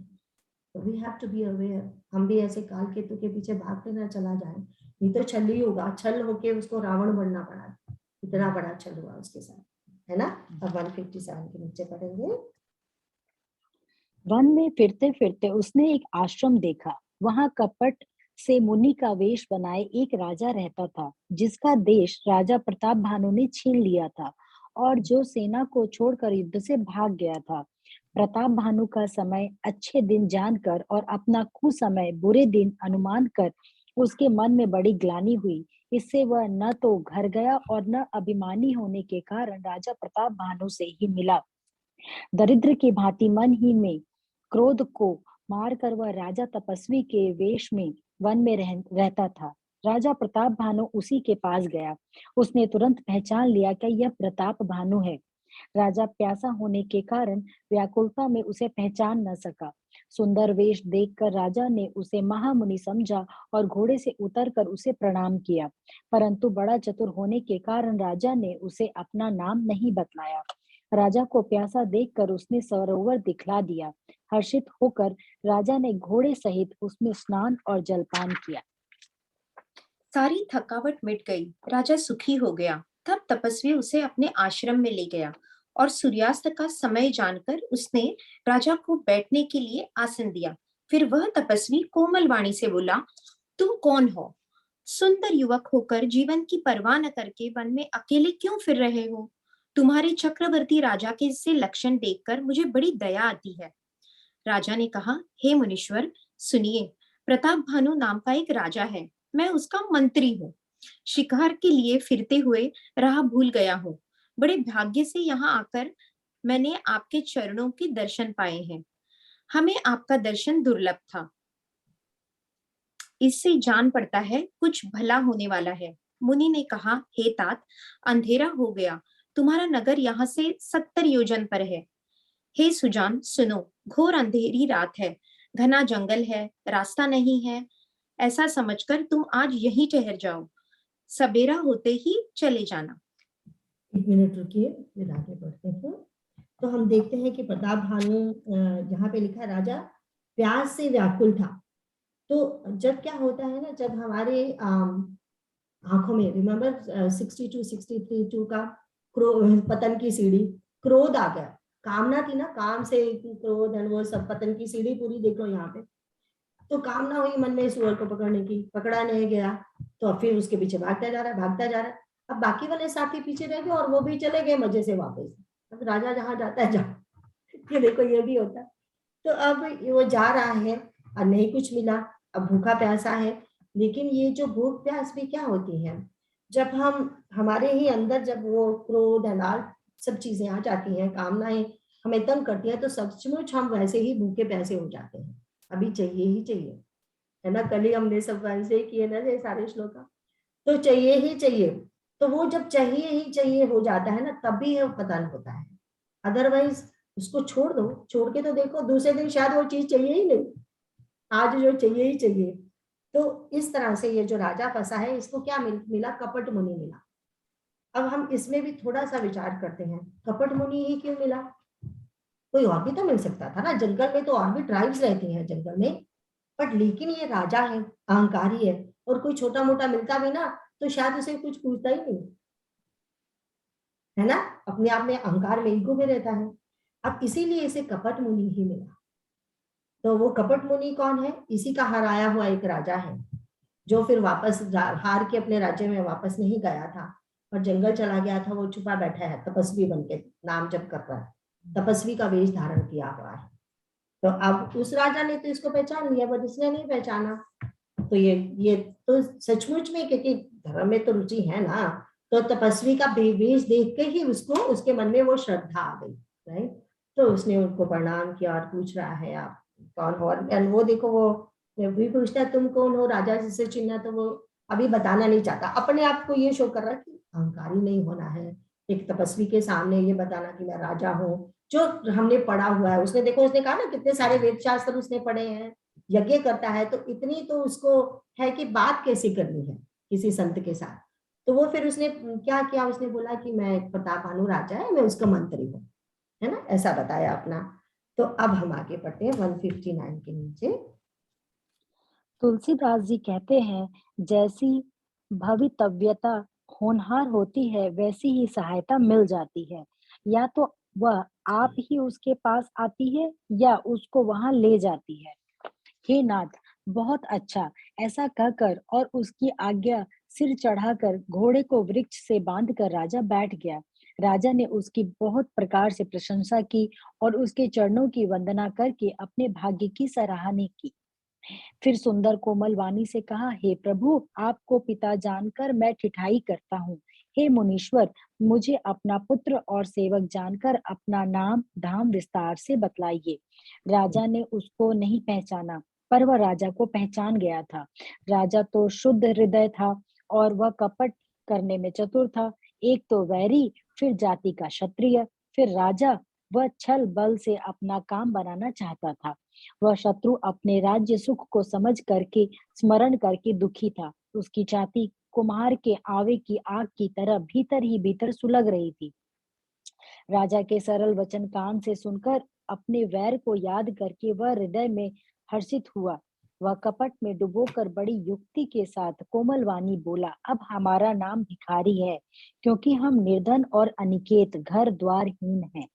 तो we have to be aware, हम भी ऐसे काल केतु के पीछे भागते ना चला जाए, नहीं तो छल ही होगा, छल होके उसको रावण बनना पड़ा, इतना बड़ा छल हुआ उसके साथ, है ना। अब 157 के नीचे पढ़ेंगे। वन में फिरते फिरते उसने एक आश्रम देखा। वहां कपट से मुनि का वेश बनाए एक राजा रहता था, जिसका देश राजा प्रताप भानु ने छीन लिया था और जो सेना को छोड़कर युद्ध से भाग गया था। प्रताप भानु का समय अच्छे दिन जानकर और अपना कुसमय बुरे दिन अनुमान कर उसके मन में बड़ी ग्लानि हुई। इससे वह न तो घर गया और न अभिमानी होने के कारण राजा प्रताप भानु से ही मिला। दरिद्र की भांति मन ही में क्रोध को मारकर वह राजा तपस्वी के वेश में वन में रहता था। राजा प्रताप भानु उसी के पास गया। उसने तुरंत पहचान लिया कि यह प्रताप भानु है। राजा प्यासा होने के कारण व्याकुलता में उसे पहचान न सका। सुंदर वेश देखकर राजा ने उसे महामुनि समझा और घोड़े से उतरकर उसे प्रणाम किया, परंतु बड़ा चतुर होने के कारण राजा ने उसे अपना नाम नहीं बतलाया। राजा को प्यासा देखकर उसने सरोवर दिखला दिया। हर्षित होकर राजा ने घोड़े सहित उसमें स्नान और जलपान किया। सारी थकावट मिट गई, राजा सुखी हो गया। तब तपस्वी उसे अपने आश्रम में ले गया और सूर्यास्त का समय जानकर उसने राजा को बैठने के लिए आसन दिया। फिर वह तपस्वी कोमल वाणी से बोला, तुम कौन हो? सुंदर युवक होकर जीवन की परवाह न करके वन में अकेले क्यों फिर रहे हो? तुम्हारे चक्रवर्ती राजा के से लक्षण देखकर मुझे बड़ी दया आती है। राजा ने कहा, हे मुनीश्वर, सुनिए, प्रताप भानु नाम का एक राजा है, मैं उसका मंत्री हूँ। शिकार के लिए फिरते हुए राह भूल गया हूँ। बड़े भाग्य से यहाँ आकर मैंने आपके चरणों के दर्शन पाए हैं। हमें आपका दर्शन दुर्लभ था। इससे जान पड़ता है कुछ भला होने वाला है। मुनि ने कहा, हे तात, अंधेरा हो गया, तुम्हारा नगर यहाँ से 70 योजन पर है। हे सुजान, सुनो, घोर अंधेरी रात है, घना जंगल है, रास्ता नहीं है। ऐसा समझकर तुम आज यहीं ठहर जाओ, सवेरा होते ही चले जाना। 1 मिनट रुकिए, फिर आगे बढ़ते हैं। तो हम देखते हैं कि प्रताप भानु जहाँ पे लिखा है राजा प्यास से व्याकुल था। तो जब क्या होता है ना, जब हमारे आंखों में, रिमेम्बर 62 63 का पतन की सीढ़ी, क्रोध आ गया, कामना थी ना, काम से क्रोध है, वो सब पतन की सीढ़ी पूरी देखो यहाँ पे। तो कामना हुई मन में सुअर को पकड़ने की, पकड़ा नहीं गया, तो फिर उसके पीछे भागता जा रहा है, भागता जा रहा है। अब बाकी वाले साथी पीछे रह गए और वो भी चले गए मजे से वापस। अब राजा जहाँ जाता है जा, ये देखो ये भी होता है। तो अब वो जा रहा है और नहीं कुछ मिला, अब भूखा प्यासा है। लेकिन ये जो भूख प्यास भी क्या होती है, जब हम हमारे ही अंदर जब वो क्रोध अनाल सब चीजें आ जाती हैं, कामनाएं हमें तंग करती है, तो सचमुच हम वैसे ही भूखे प्यासे हो जाते हैं। अभी चाहिए ही चाहिए, है ना। कल ही हमने सब वैसे ही किए ना ये सारे श्लोक, तो चाहिए ही चाहिए। तो वो जब चाहिए ही चाहिए हो जाता है ना, तभी वो पतन होता है। अदरवाइज उसको छोड़ दो, छोड़ के तो देखो दूसरे दिन शायद वो चीज चाहिए ही नहीं, आज जो चाहिए ही चाहिए। तो इस तरह से ये जो राजा फंसा है, इसको क्या मिला? कपट मुनि मिला। अब हम इसमें भी थोड़ा सा विचार करते हैं, कपट मुनि ही क्यों मिला? कोई और भी तो मिल सकता था ना, जंगल में तो और भी ट्राइब्स रहती हैं जंगल में, बट लेकिन ये राजा है, अहंकारी है, और कोई छोटा मोटा मिलता भी ना तो शायद उसे कुछ पूछता ही नहीं, है ना। अपने आप में अहंकार में, ईगो में रहता है। अब इसीलिए इसे कपट मुनि ही मिला। तो वो कपट मुनि कौन है? इसी का हराया हुआ एक राजा है, जो फिर वापस हार के अपने राज्य में वापस नहीं गया था और जंगल चला गया था। वो छुपा बैठा है, तपस्वी बनके नाम जप कर रहा है, तपस्वी का वेश धारण किया हुआ है। तो अब उस राजा ने तो इसको पहचान लिया, बट इसने नहीं पहचाना। तो ये तो सचमुच में, क्योंकि धर्म में तो रुचि है ना, तो तपस्वी का वेश देख के ही उसको, उसके मन में वो श्रद्धा आ गई, राइट। तो उसने उनको प्रणाम किया और पूछ रहा है आप कौन हो। और वो देखो, वो भी पूछता है तुम कौन हो, राजा जिसे चिन्हा, तो वो अभी बताना नहीं चाहता, अपने आप को ये शो कर रहा है कि अहंकारी नहीं होना है। एक तपस्वी के सामने ये बताना कि मैं राजा हूँ, जो हमने पढ़ा हुआ है। उसने देखो, उसने कहा ना कितने सारे वेद शास्त्र उसने पढ़े हैं, यज्ञ करता है, तो इतनी तो उसको है कि बात कैसे करनी है किसी संत के साथ। तो वो फिर उसने क्या किया, उसने बोला कि मैं प्रताप भानु राजा है, मैं उसका मंत्री हूँ, है ना, ऐसा बताया अपना। तो अब हम आगे बढ़ते हैं 159 के नीचे। तुलसीदास जी कहते हैं, जैसी भवितव्यता होनहार होती है, वैसी ही सहायता मिल जाती है। या तो वह आप ही उसके पास आती है या उसको वहां ले जाती है। हे नाथ, बहुत अच्छा। ऐसा कहकर और उसकी आज्ञा सिर चढ़ाकर घोड़े को वृक्ष से बांधकर राजा बैठ गया। राजा ने उसकी बहुत प्रकार से प्रशंसा की और उसके चरणों की वंदना करके अपने भाग्य की सराहना की। फिर सुंदर कोमल वाणी से कहा, हे प्रभु, आपको पिता जानकर मैं ठिठाई करता हूँ। हे मुनीश्वर, मुझे अपना पुत्र और सेवक जानकर अपना नाम धाम विस्तार से बतलाइए। राजा ने उसको नहीं पहचाना, पर वह राजा को पहचान गया था। राजा तो शुद्ध हृदय था और वह कपट करने में चतुर था। एक तो वैरी, फिर जाति का क्षत्रिय, फिर राजा। वह छल बल से अपना काम बनाना चाहता था। वह शत्रु अपने राज्य सुख को समझ करके स्मरण करके दुखी था। उसकी छाती कुम्हार के आवे की आग की तरह भीतर ही भीतर सुलग रही थी। राजा के सरल वचन कान से सुनकर अपने वैर को याद करके वह हृदय में हर्षित हुआ। वह कपट में डुबोकर बड़ी युक्ति के साथ कोमल वाणी बोला, अब हमारा नाम भिखारी है, क्योंकि हम निर्धन और अनिकेत घर द्वारहीन हैं।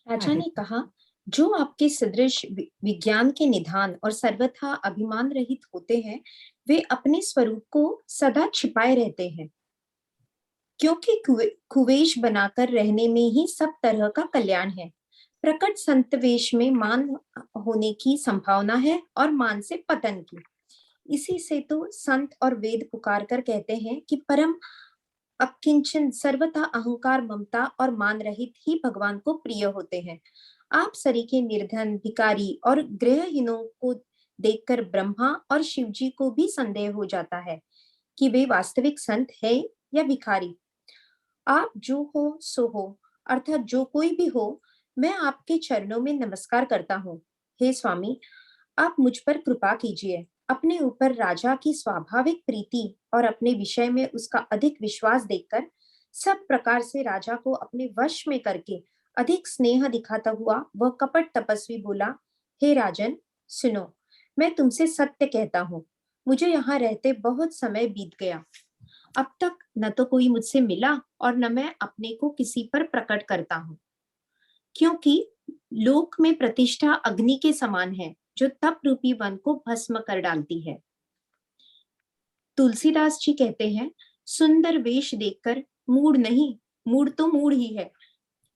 राजा ने कहा, जो आपके सदृश विज्ञान के निधान और सर्वथा अभिमान रहित होते हैं, वे अपने स्वरूप को सदा छिपाए रहते हैं, क्योंकि कुवेश बनाकर रहने में ही सब तरह का कल्याण है। प्रकट संत वेश में मान होने की संभावना है और मान से पतन की। इसी से तो संत और वेद पुकार कर कहते हैं कि परम अकिंचन, सर्वथा अहंकार, ममता और मान रहित ही भगवान को प्रिय होते हैं। आप सरीखे निर्धन, भिखारी और गृहहीनों को देखकर ब्रह्मा और शिव जी को भी संदेह हो जाता है कि वे वास्तविक संत है या भिखारी। आप जो हो सो हो, अर्थात जो कोई भी हो, मैं आपके चरणों में नमस्कार करता हूँ। हे स्वामी, आप मुझ पर कृपा कीजिए। अपने ऊपर राजा की स्वाभाविक प्रीति और अपने विषय में उसका अधिक विश्वास देखकर सब प्रकार से राजा को अपने वश में करके अधिक स्नेह दिखाता हुआ वह कपट तपस्वी बोला, हे राजन, सुनो, मैं तुमसे सत्य कहता हूँ, मुझे यहाँ रहते बहुत समय बीत गया। अब तक न तो कोई मुझसे मिला और न मैं अपने को किसी पर प्रकट करता हूँ, क्योंकि लोक में प्रतिष्ठा अग्नि के समान है जो तप रूपी वन को भस्म कर डालती है। तुलसीदास जी कहते हैं, सुंदर वेश देखकर मूड नहीं, मूड तो मूड ही है।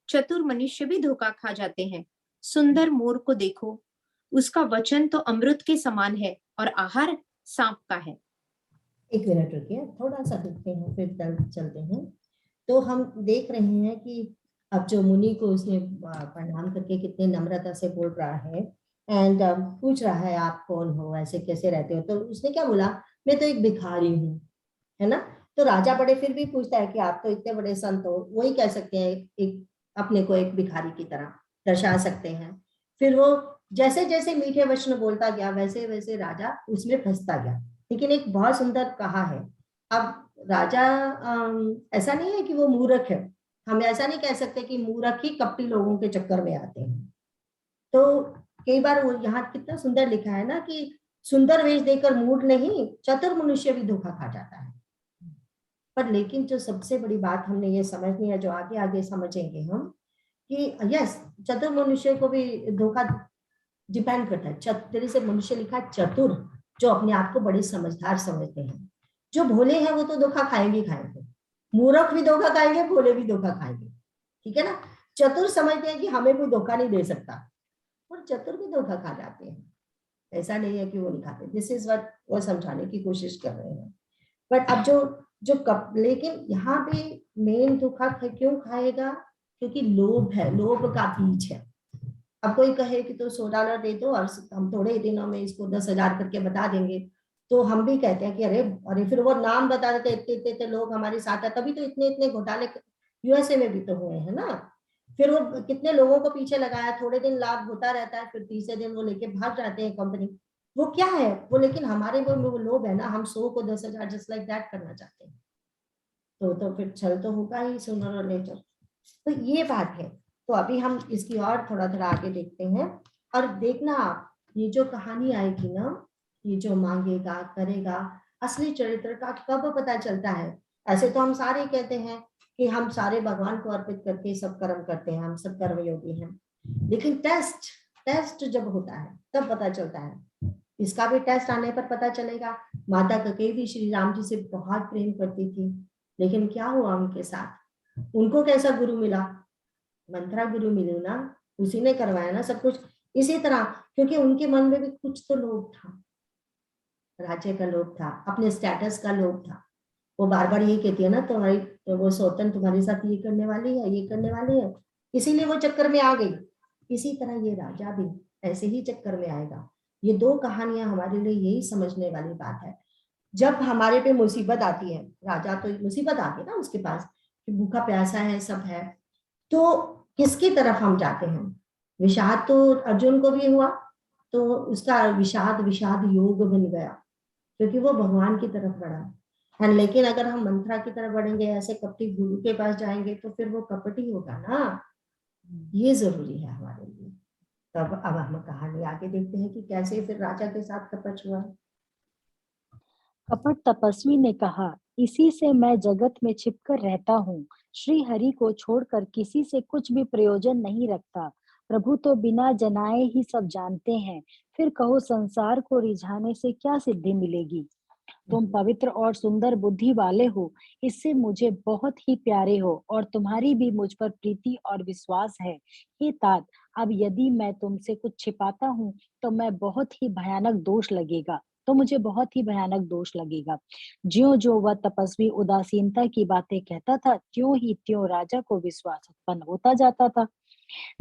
चतुर मनुष्य भी धोखा खा जाते हैं। सुंदर मोर को देखो, उसका वचन तो अमृत के समान है और आहार सांप का है। एक मिनट रुकिए, थोड़ा सा देखते हैं फिर चलते हैं। तो हम देख रहे हैं कि अब जो मुनि को उसने प्रणाम करके कितने नम्रता से बोल रहा है एंड पूछ रहा है आप कौन हो, ऐसे कैसे रहते हो। तो उसने क्या बोला, मैं तो एक भिखारी हूँ, है ना। तो राजा बड़े फिर भी पूछता है कि आप तो इतने बड़े संत हो, वही कह सकते हैं एक अपने को एक भिखारी की तरह दर्शा सकते हैं। फिर वो जैसे जैसे मीठे वचन बोलता गया वैसे वैसे राजा उसमें फंसता गया। लेकिन एक बहुत सुंदर कहा है, अब राजा ऐसा नहीं है कि वो मूर्ख है, हम ऐसा नहीं कह सकते कि मूर्ख ही कपटी लोगों के चक्कर में आते हैं। तो कई बार वो यहाँ कितना सुंदर लिखा है ना कि सुंदर वेश देखकर मूड नहीं, चतुर मनुष्य भी धोखा खा जाता है। पर लेकिन जो सबसे बड़ी बात हमने ये समझनी है, जो आगे आगे समझेंगे हम, कि यस, चतुर मनुष्य को भी धोखा डिपेंड करता है। तेरे से मनुष्य लिखा है चतुर, जो अपने आप को बड़े समझदार समझते हैं। जो भोले हैं वो तो धोखा खाएंगे खाएंगे, मूर्ख भी धोखा खाएंगे, भोले भी धोखा खाएंगे, ठीक है ना। चतुर समझते हैं कि हमें कोई धोखा नहीं दे सकता, और चतुर भी धोखा खा जाते हैं। ऐसा नहीं है कि वो नहीं खाते। दिस इज व्हाट वो समझाने की कोशिश कर रहे हैं। बट अब लेकिन यहाँ पे मेन धोखा क्यों खाएगा, क्योंकि लोभ है, लोभ का बीज है। अब कोई कहे कि तो $100 दे दो और हम थोड़े ही दिनों में इसको 10,000 करके बता देंगे, तो हम भी कहते हैं कि अरे अरे, फिर वो नाम बता देते इतने इतने लोग हमारे साथ है, तभी तो इतने इतने घोटाले यूएसए में भी तो हुए हैं ना। फिर वो कितने लोगों को पीछे लगाया, थोड़े दिन लाभ होता रहता है, फिर तीसरे दिन वो लेके भाग जाते हैं कंपनी। वो क्या है वो, लेकिन हमारे वो लोभ है ना, हम 100 को 10,000 जस्ट लाइक दैट करना चाहते हैं। तो फिर छल तो होगा ही सूनर और लेटर। तो ये बात है। तो अभी हम इसकी और थोड़ा थोड़ा आगे देखते हैं। और देखना आप, ये जो कहानी आएगी ना, ये जो मांगेगा करेगा, असली चरित्र का कब पता चलता है। ऐसे तो हम सारे कहते हैं कि हम सारे भगवान को अर्पित करके सब कर्म करते हैं, हम सब कर्मयोगी हैं। लेकिन टेस्ट जब होता है तब पता चलता है। इसका भी टेस्ट आने पर पता चलेगा। माता ककेई भी श्री राम जी से बहुत प्रेम करती थी, लेकिन क्या हुआ उनके साथ, उनको कैसा गुरु मिला, मंत्रा गुरु मिले ना, उसी ने करवाया ना सब कुछ। इसी तरह क्योंकि उनके मन में भी कुछ तो लोभ था, राज्य का लोभ था, अपने स्टेटस का लोभ था। वो बार बार ये कहती है ना, तुम्हारी तो वो सौतन तुम्हारे साथ ये करने वाली है, ये करने वाली है, इसीलिए वो चक्कर में आ गई। इसी तरह ये राजा भी ऐसे ही चक्कर में आएगा। ये दो कहानियां हमारे लिए यही समझने वाली बात है। जब हमारे पे मुसीबत आती है, राजा तो मुसीबत आती है ना उसके पास, कि भूखा प्यासा है, सब है, तो किसकी तरफ हम जाते हैं। विषाद तो अर्जुन को भी हुआ, तो उसका विषाद योग बन गया, क्योंकि वो भगवान की तरफ बढ़ा। लेकिन अगर हम मंत्रा की तरफ बढ़ेंगे, ऐसे कपटी गुरु के पास जाएंगे, तो फिर वो कपटी होगा ना। ये जरूरी है हमारे लिए। तब अब हम कहानी आगे देखते हैं कि कैसे फिर राजा के साथ कपट हुआ। कपट तपस्वी ने कहा, इसी से मैं जगत में छिपकर रहता हूँ। श्री हरि को छोड़कर किसी से कुछ भी प्रयोजन नहीं रखता। प्रभु तो बिना जनाए ही सब जानते हैं। फिर कहो संसार को रिझाने से क्या सिद्धि मिलेगी। तुम पवित्र और सुंदर बुद्धि वाले हो, इससे मुझे बहुत ही प्यारे हो, और तुम्हारी भी मुझ पर प्रीति और विश्वास है। हे तात, अब यदि मैं तुमसे कुछ छिपाता हूँ तो मैं बहुत ही भयानक दोष लगेगा। तो मुझे बहुत ही भयानक दोष लगेगा। ज्यों ज्यों वह तपस्वी उदासीनता की बातें कहता था, त्यों ही त्यों राजा को विश्वास उत्पन्न होता जाता था।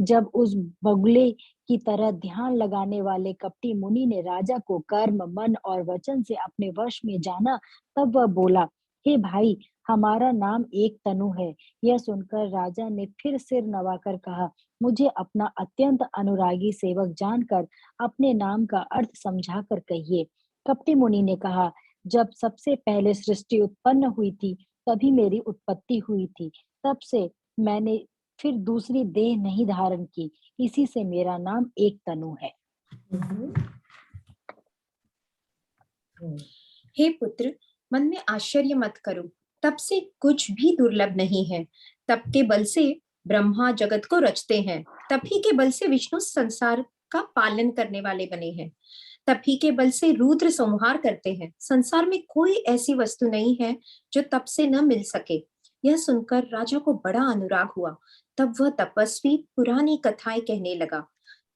जब उस बगुले की तरह ध्यान लगाने वाले कपटी मुनि ने राजा को कर्म, मन और वचन से अपने वश में जाना, तब वह बोला, हे भाई, हमारा नाम एक तनु है। यह सुनकर राजा ने फिर सिर नवाकर कहा, मुझे अपना अत्यंत अनुरागी सेवक जानकर अपने नाम का अर्थ समझाकर कहिए। कपटी मुनि ने कहा, जब सबसे पहले सृष्टि उत्पन्न हुई थी, तभी मेरी उत्पत्ति हुई थी। तब से मैंने फिर दूसरी देह नहीं धारण की, इसी से मेरा नाम एक तनु है। हे पुत्र, मन में आश्चर्य मत करो, तप से कुछ भी दुर्लभ नहीं है। तप के बल से ब्रह्मा जगत को रचते हैं, तप ही के बल से विष्णु संसार का पालन करने वाले बने हैं, तप ही के बल से रुद्र संहार करते हैं। संसार में कोई ऐसी वस्तु नहीं है जो तप से न मिल सके। यह सुनकर राजा को बड़ा अनुराग हुआ। तब वह तपस्वी पुरानी कथाएं कहने लगा।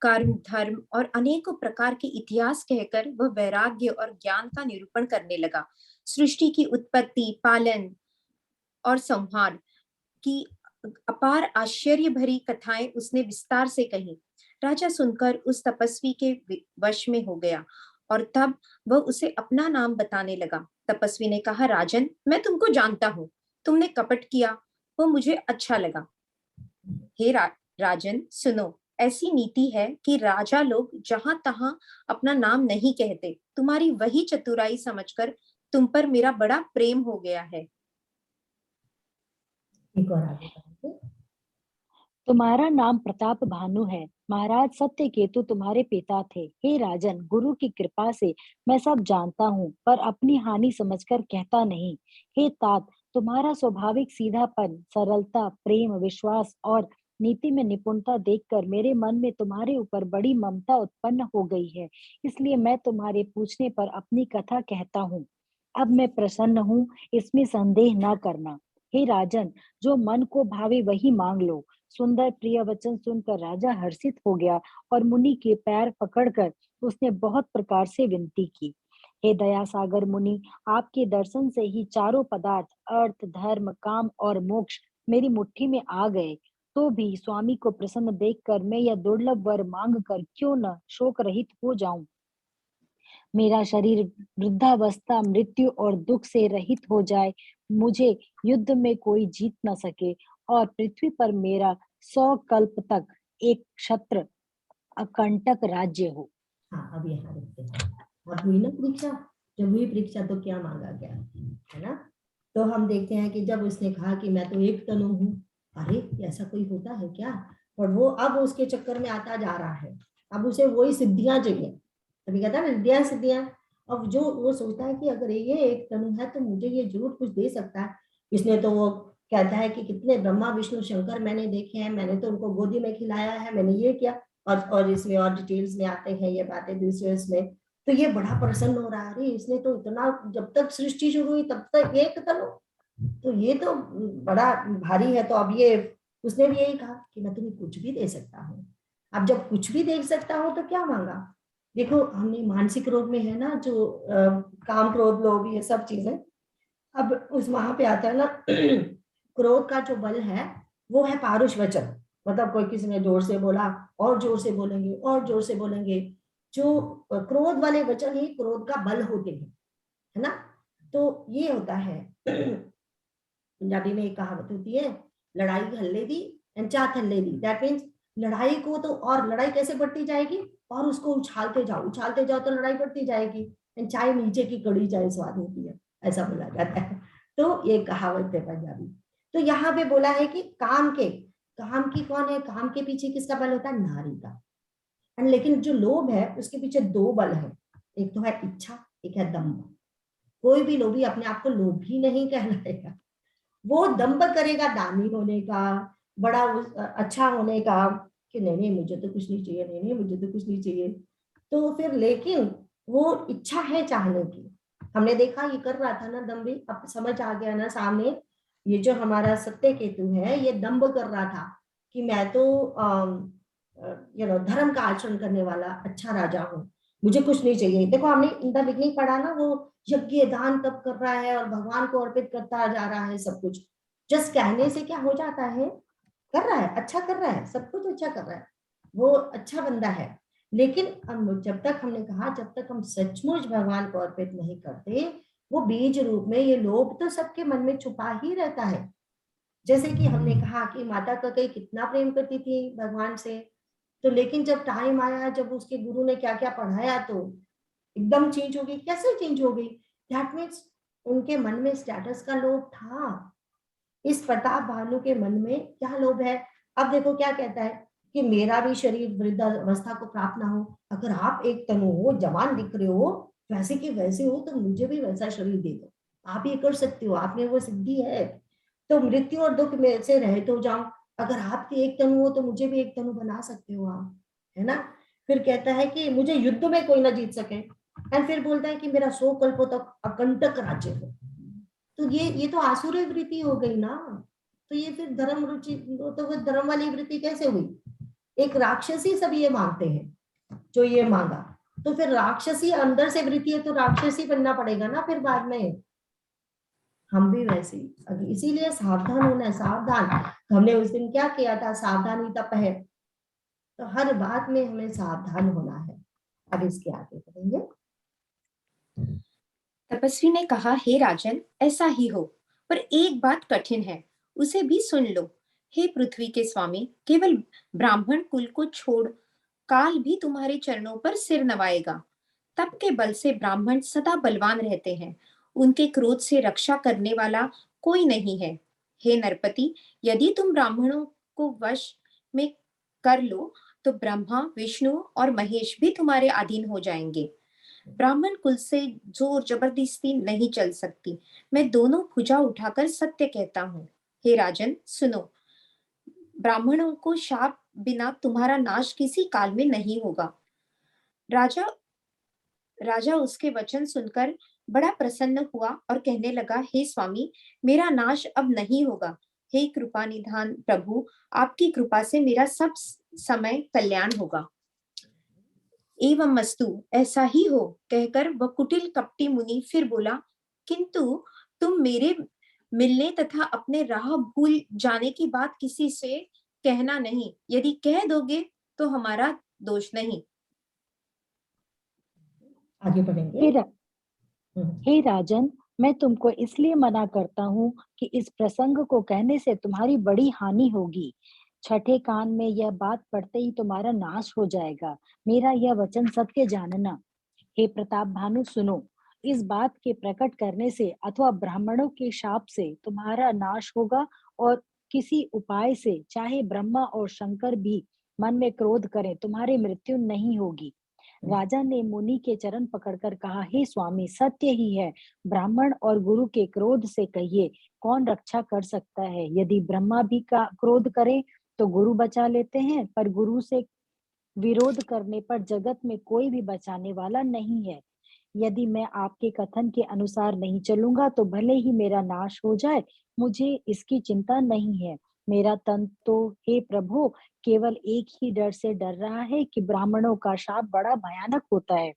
कर्म, धर्म और अनेकों प्रकार के इतिहास कहकर वह वैराग्य और ज्ञान का निरूपण करने लगा। सृष्टि की उत्पत्ति, पालन और संहार की अपार आश्चर्य भरी कथाएं उसने विस्तार से कही। राजा सुनकर उस तपस्वी के वश में हो गया और तब वह उसे अपना नाम बताने लगा। तपस्वी ने कहा, राजन, मैं तुमको जानता हूँ, तुमने कपट किया, वो मुझे अच्छा लगा। हे राजन, सुनो, ऐसी नीति है कि राजा लोग जहां तहां अपना नाम नहीं कहते। तुम्हारी वही चतुराई समझकर तुम पर मेरा बड़ा प्रेम हो गया है। एक और आगे बढ़ेंगे। तुम्हारा नाम प्रताप भानु है। महाराज सत्यकेतु तुम्हारे पिता थे। हे राजन, गुरु की कृपा से मैं सब जानता हूँ, पर अपनी हानि समझकर कहता नहीं। हे तात, तुम्हारा स्वाभाविक सीधापन, सरलता, प्रेम, विश्वास और नीति में निपुणता देखकर मेरे मन में तुम्हारे ऊपर बड़ी ममता उत्पन्न हो गई है। इसलिए मैं तुम्हारे पूछने पर अपनी कथा कहता हूँ। अब मैं प्रसन्न हूँ, इसमें संदेह न करना। हे राजन, जो मन को भावे वही मांग लो। सुंदर प्रिय वचन सुनकर राजा हर्षित हो गया और मुनि के पैर पकड़कर उसने बहुत प्रकार से विनती की। हे दया सागर मुनि, आपके दर्शन से ही चारों पदार्थ, अर्थ, धर्म, काम और मोक्ष मेरी मुट्ठी में आ गए। तो भी स्वामी को प्रसन्न देखकर मैं यह दुर्लभ वर मांग कर क्यों न शोक रहित हो जाऊं। मेरा शरीर वृद्धावस्था, मृत्यु और दुख से रहित हो जाए, मुझे युद्ध में कोई जीत न सके और पृथ्वी पर मेरा 100 कल्प तक एक क्षत्र अकंटक राज्य हो। हाँ, अब यहाँ रुकते हैं। अब हुई ना परीक्षा, जब हुई परीक्षा तो क्या मांगा गया, है ना? तो हम देखते हैं कि जब उसने कहा कि मैं तो एक तनु हूँ, अरे ऐसा कोई होता है क्या? और वो अब उसके चक्कर में आता जा रहा है। अब उसे वही सिद्धियां चाहिए, तभी कहता है विद्या सिद्धियां। अब जो वो सोचता है कि अगर ये एक तनु है तो मुझे ये जरूर कुछ दे सकता है। इसने तो वो कहता है कि कितने ब्रह्मा विष्णु शंकर मैंने देखे हैं, मैंने तो उनको गोदी में खिलाया है, मैंने ये किया। और इसमें और डिटेल्स में आते हैं ये बातें दूसरे इसमें। तो ये बड़ा प्रसन्न हो रहा है, अरे इसने तो इतना, जब तक सृष्टि शुरू हुई तब तक एक तनु, तो ये तो बड़ा भारी है। तो अब ये उसने भी यही कहा कि मैं तुम्हें कुछ भी दे सकता हूँ। अब जब कुछ भी दे सकता हूँ तो क्या मांगा? देखो, हमने मानसिक रोग में है ना, जो काम, क्रोध, लोभ, ये सब चीजें। अब उस वहां पे आता है ना क्रोध का जो बल है वो है पारुष वचन, मतलब कोई किसी ने जोर से बोला और जोर से बोलेंगे और जोर से बोलेंगे। जो क्रोध वाले वचन ही क्रोध का बल होते हैं, है ना? तो ये होता है, पंजाबी में एक कहावत होती है, लड़ाई हल्ले दी एंड चात हल्ले दी। दैट मीन्स लड़ाई को तो, और लड़ाई कैसे बढ़ती जाएगी, और उसको उछालते जाओ तो लड़ाई बढ़ती जाएगी। एंड चाय नीचे की कड़ी चाय स्वाद होती है, ऐसा बोला जाता है। तो ये कहावत है पंजाबी। तो यहाँ पे बोला है कि काम की कौन है, काम के पीछे किसका बल होता है? नारी का। एंड लेकिन जो लोभ है उसके पीछे दो बल है, एक तो है इच्छा, एक है दम्भ। कोई भी लोभी अपने आप को लोभी नहीं कहलाएगा, वो दम्भ करेगा दानी होने का, बड़ा अच्छा होने का, कि नहीं नहीं मुझे तो कुछ नहीं चाहिए, नहीं नहीं मुझे तो कुछ नहीं चाहिए। तो फिर लेकिन वो इच्छा है चाहने की। हमने देखा ये कर रहा था ना दम्भी, अब समझ आ गया ना सामने। ये जो हमारा सत्यकेतु है ये दम्भ कर रहा था कि मैं तो धर्म का आचरण करने वाला अच्छा राजा हूँ, मुझे कुछ नहीं चाहिए। देखो हमने इन द बिगनिंग पढ़ा ना, वो यज्ञ दान तब कर रहा है और भगवान को अर्पित करता जा रहा है सब कुछ। जस्ट कहने से क्या हो जाता है? कर रहा है, अच्छा कर रहा है, सब कुछ अच्छा कर रहा है, वो अच्छा बंदा है। लेकिन जब तक हमने कहा, जब तक हम सचमुच भगवान को अर्पित नहीं करते, वो बीज रूप में ये लोभ तो सबके मन में छुपा ही रहता है। जैसे कि हमने कहा कि माता कई कितना प्रेम करती थी भगवान से, तो लेकिन जब टाइम आया, जब उसके गुरु ने क्या क्या पढ़ाया, तो एकदम चेंज हो गई। कैसे चेंज हो गई? दैट मीन्स उनके मन में स्टेटस का लोभ था। इस प्रताप भानु के मन में क्या लोभ है? अब देखो क्या कहता है कि मेरा भी शरीर वृद्धावस्था को प्राप्त ना हो। अगर आप एक तनु हो, जवान दिख रहे हो, वैसे की वैसे हो, तो मुझे भी वैसा शरीर दे दो। आप ये कर सकते हो, आप में वो सिद्धि है। तो मृत्यु और दुख में से रहित हो जाओ। अगर आपकी एक तनु हो तो मुझे भी एक तनु बना सकते हो आप, है ना। फिर कहता है कि मुझे युद्ध में कोई ना जीत सके, एंड फिर बोलता है कि मेरा 100 कल्पों तक अकंटक राज्य हो। तो ये तो आसुरी वृत्ति हो गई ना। तो ये फिर धर्म रुचि, तो वो धर्म वाली वृत्ति कैसे हुई? एक राक्षसी सब ये मांगते हैं जो ये मांगा, तो फिर राक्षसी अंदर से वृत्ति है, तो राक्षसी बनना पड़ेगा ना फिर बाद में। हम भी वैसे ही, इसीलिए सावधान होना है, सावधान। हमने उस दिन क्या किया था? सावधानी तप है। तो हर बात में हमें सावधान होना है। अब इसके आगे बढ़ेंगे। तपस्वी ने कहा, हे राजन, ऐसा ही हो, पर एक बात कठिन है, उसे भी सुन लो। हे पृथ्वी के स्वामी, केवल ब्राह्मण कुल को छोड़ काल भी तुम्हारे चरणों पर सिर नवाएगा। तप के बल से ब्राह्मण सदा बलवान रहते हैं, उनके क्रोध से रक्षा करने वाला कोई नहीं है। हे नरपति, यदि तुम ब्राह्मणों को वश में कर लो तो ब्रह्मा, विष्णु और महेश भी तुम्हारे अधीन हो जाएंगे। ब्राह्मण कुल से जोर जबरदस्ती नहीं चल सकती। मैं दोनों भुजा उठाकर सत्य कहता हूँ। हे राजन, सुनो, ब्राह्मणों को शाप बिना तुम्हारा नाश किसी काल में नहीं होगा। राजा राजा उसके वचन सुनकर बड़ा प्रसन्न हुआ और कहने लगा, हे स्वामी, मेरा नाश अब नहीं होगा। हे कृपा निधान प्रभु, आपकी कृपा से मेरा सब समय कल्याण होगा। एवं मस्तु, ऐसा ही हो, कहकर वह कुटिल कपटी मुनि फिर बोला, किंतु तुम मेरे मिलने तथा अपने राह भूल जाने की बात किसी से कहना नहीं। यदि कह दोगे तो हमारा दोष नहीं। आगे बढ़ेंगे। हे हे राजन, मैं तुमको इसलिए मना करता हूँ कि इस प्रसंग को कहने से तुम्हारी बड़ी हानि होगी। छठे कान में यह बात पढ़ते ही तुम्हारा नाश हो जाएगा। मेरा यह वचन सत्य जानना। हे प्रताप भानु, सुनो, इस बात के प्रकट करने से अथवा ब्राह्मणों के शाप से तुम्हारा नाश होगा, और किसी उपाय से चाहे ब्रह्मा और शंकर भी मन में क्रोध करें, तुम्हारी मृत्यु नहीं होगी। राजा ने मुनि के चरण पकड़कर कहा, हे स्वामी, सत्य ही है। ब्राह्मण और गुरु के क्रोध से कहिए, कौन रक्षा कर सकता है? यदि ब्रह्मा भी का क्रोध करे तो गुरु बचा लेते हैं, पर गुरु से विरोध करने पर जगत में कोई भी बचाने वाला नहीं है। यदि मैं आपके कथन के अनुसार नहीं चलूंगा तो भले ही मेरा नाश हो जाए, मुझे इसकी चिंता नहीं है। मेरा तन तो, हे प्रभु, केवल एक ही डर से डर रहा है कि ब्राह्मणों का शाप बड़ा भयानक होता है।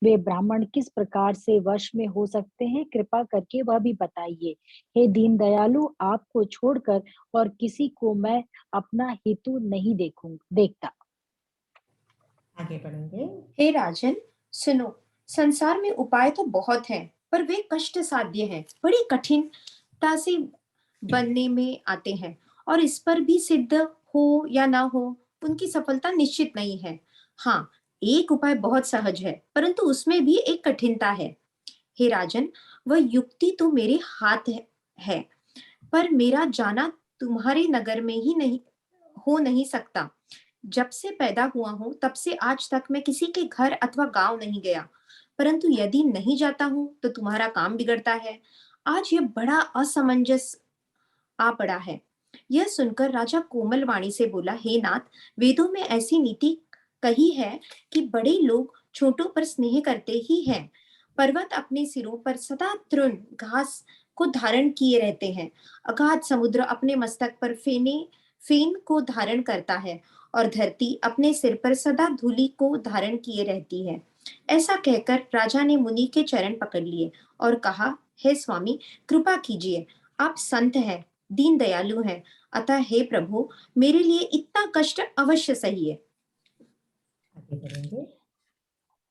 वे ब्राह्मण किस प्रकार से वश में हो सकते हैं, कृपा करके वह भी बताइए। हे दीन दयालु, आपको छोड़कर और किसी को मैं अपना हेतु नहीं देखता। आगे बढ़ेंगे। हे राजन, सुनो, संसार में उपाय तो बहुत हैं, पर वे कष्ट साध्य हैं, बड़ी कठिनता से बनने में आते हैं, और इस पर भी सिद्ध हो या ना हो, उनकी सफलता निश्चित नहीं है। हाँ, एक उपाय बहुत सहज है, परंतु उसमें भी एक कठिनता है। हे राजन, वह युक्ति तो मेरे हाथ है, पर मेरा जाना तुम्हारे नगर में ही नहीं सकता। जब से पैदा हुआ हूं तब से आज तक मैं किसी के घर अथवा गांव नहीं गया, परंतु यदि नहीं जाता हूं तो तुम्हारा काम बिगड़ता है। आज यह बड़ा असमंजस आ पड़ा है। यह सुनकर राजा कोमल वाणी से बोला, हे नाथ, वेदों में ऐसी नीति कही है कि बड़े लोग छोटों पर स्नेह करते ही हैं। पर्वत अपने सिरों पर सदा तृण घास को धारण किए रहते हैं। अगाध समुद्र अपने मस्तक पर फेन को धारण करता है, और धरती अपने सिर पर सदा धूलि को धारण किए रहती है। ऐसा कहकर राजा ने मुनि के चरण पकड़ लिए और कहा, हे स्वामी, कृपा कीजिए, आप संत हैं, दीन दयालु हैं, अतः हे प्रभु, मेरे लिए इतना कष्ट अवश्य सही है। आगे बढ़ेंगे।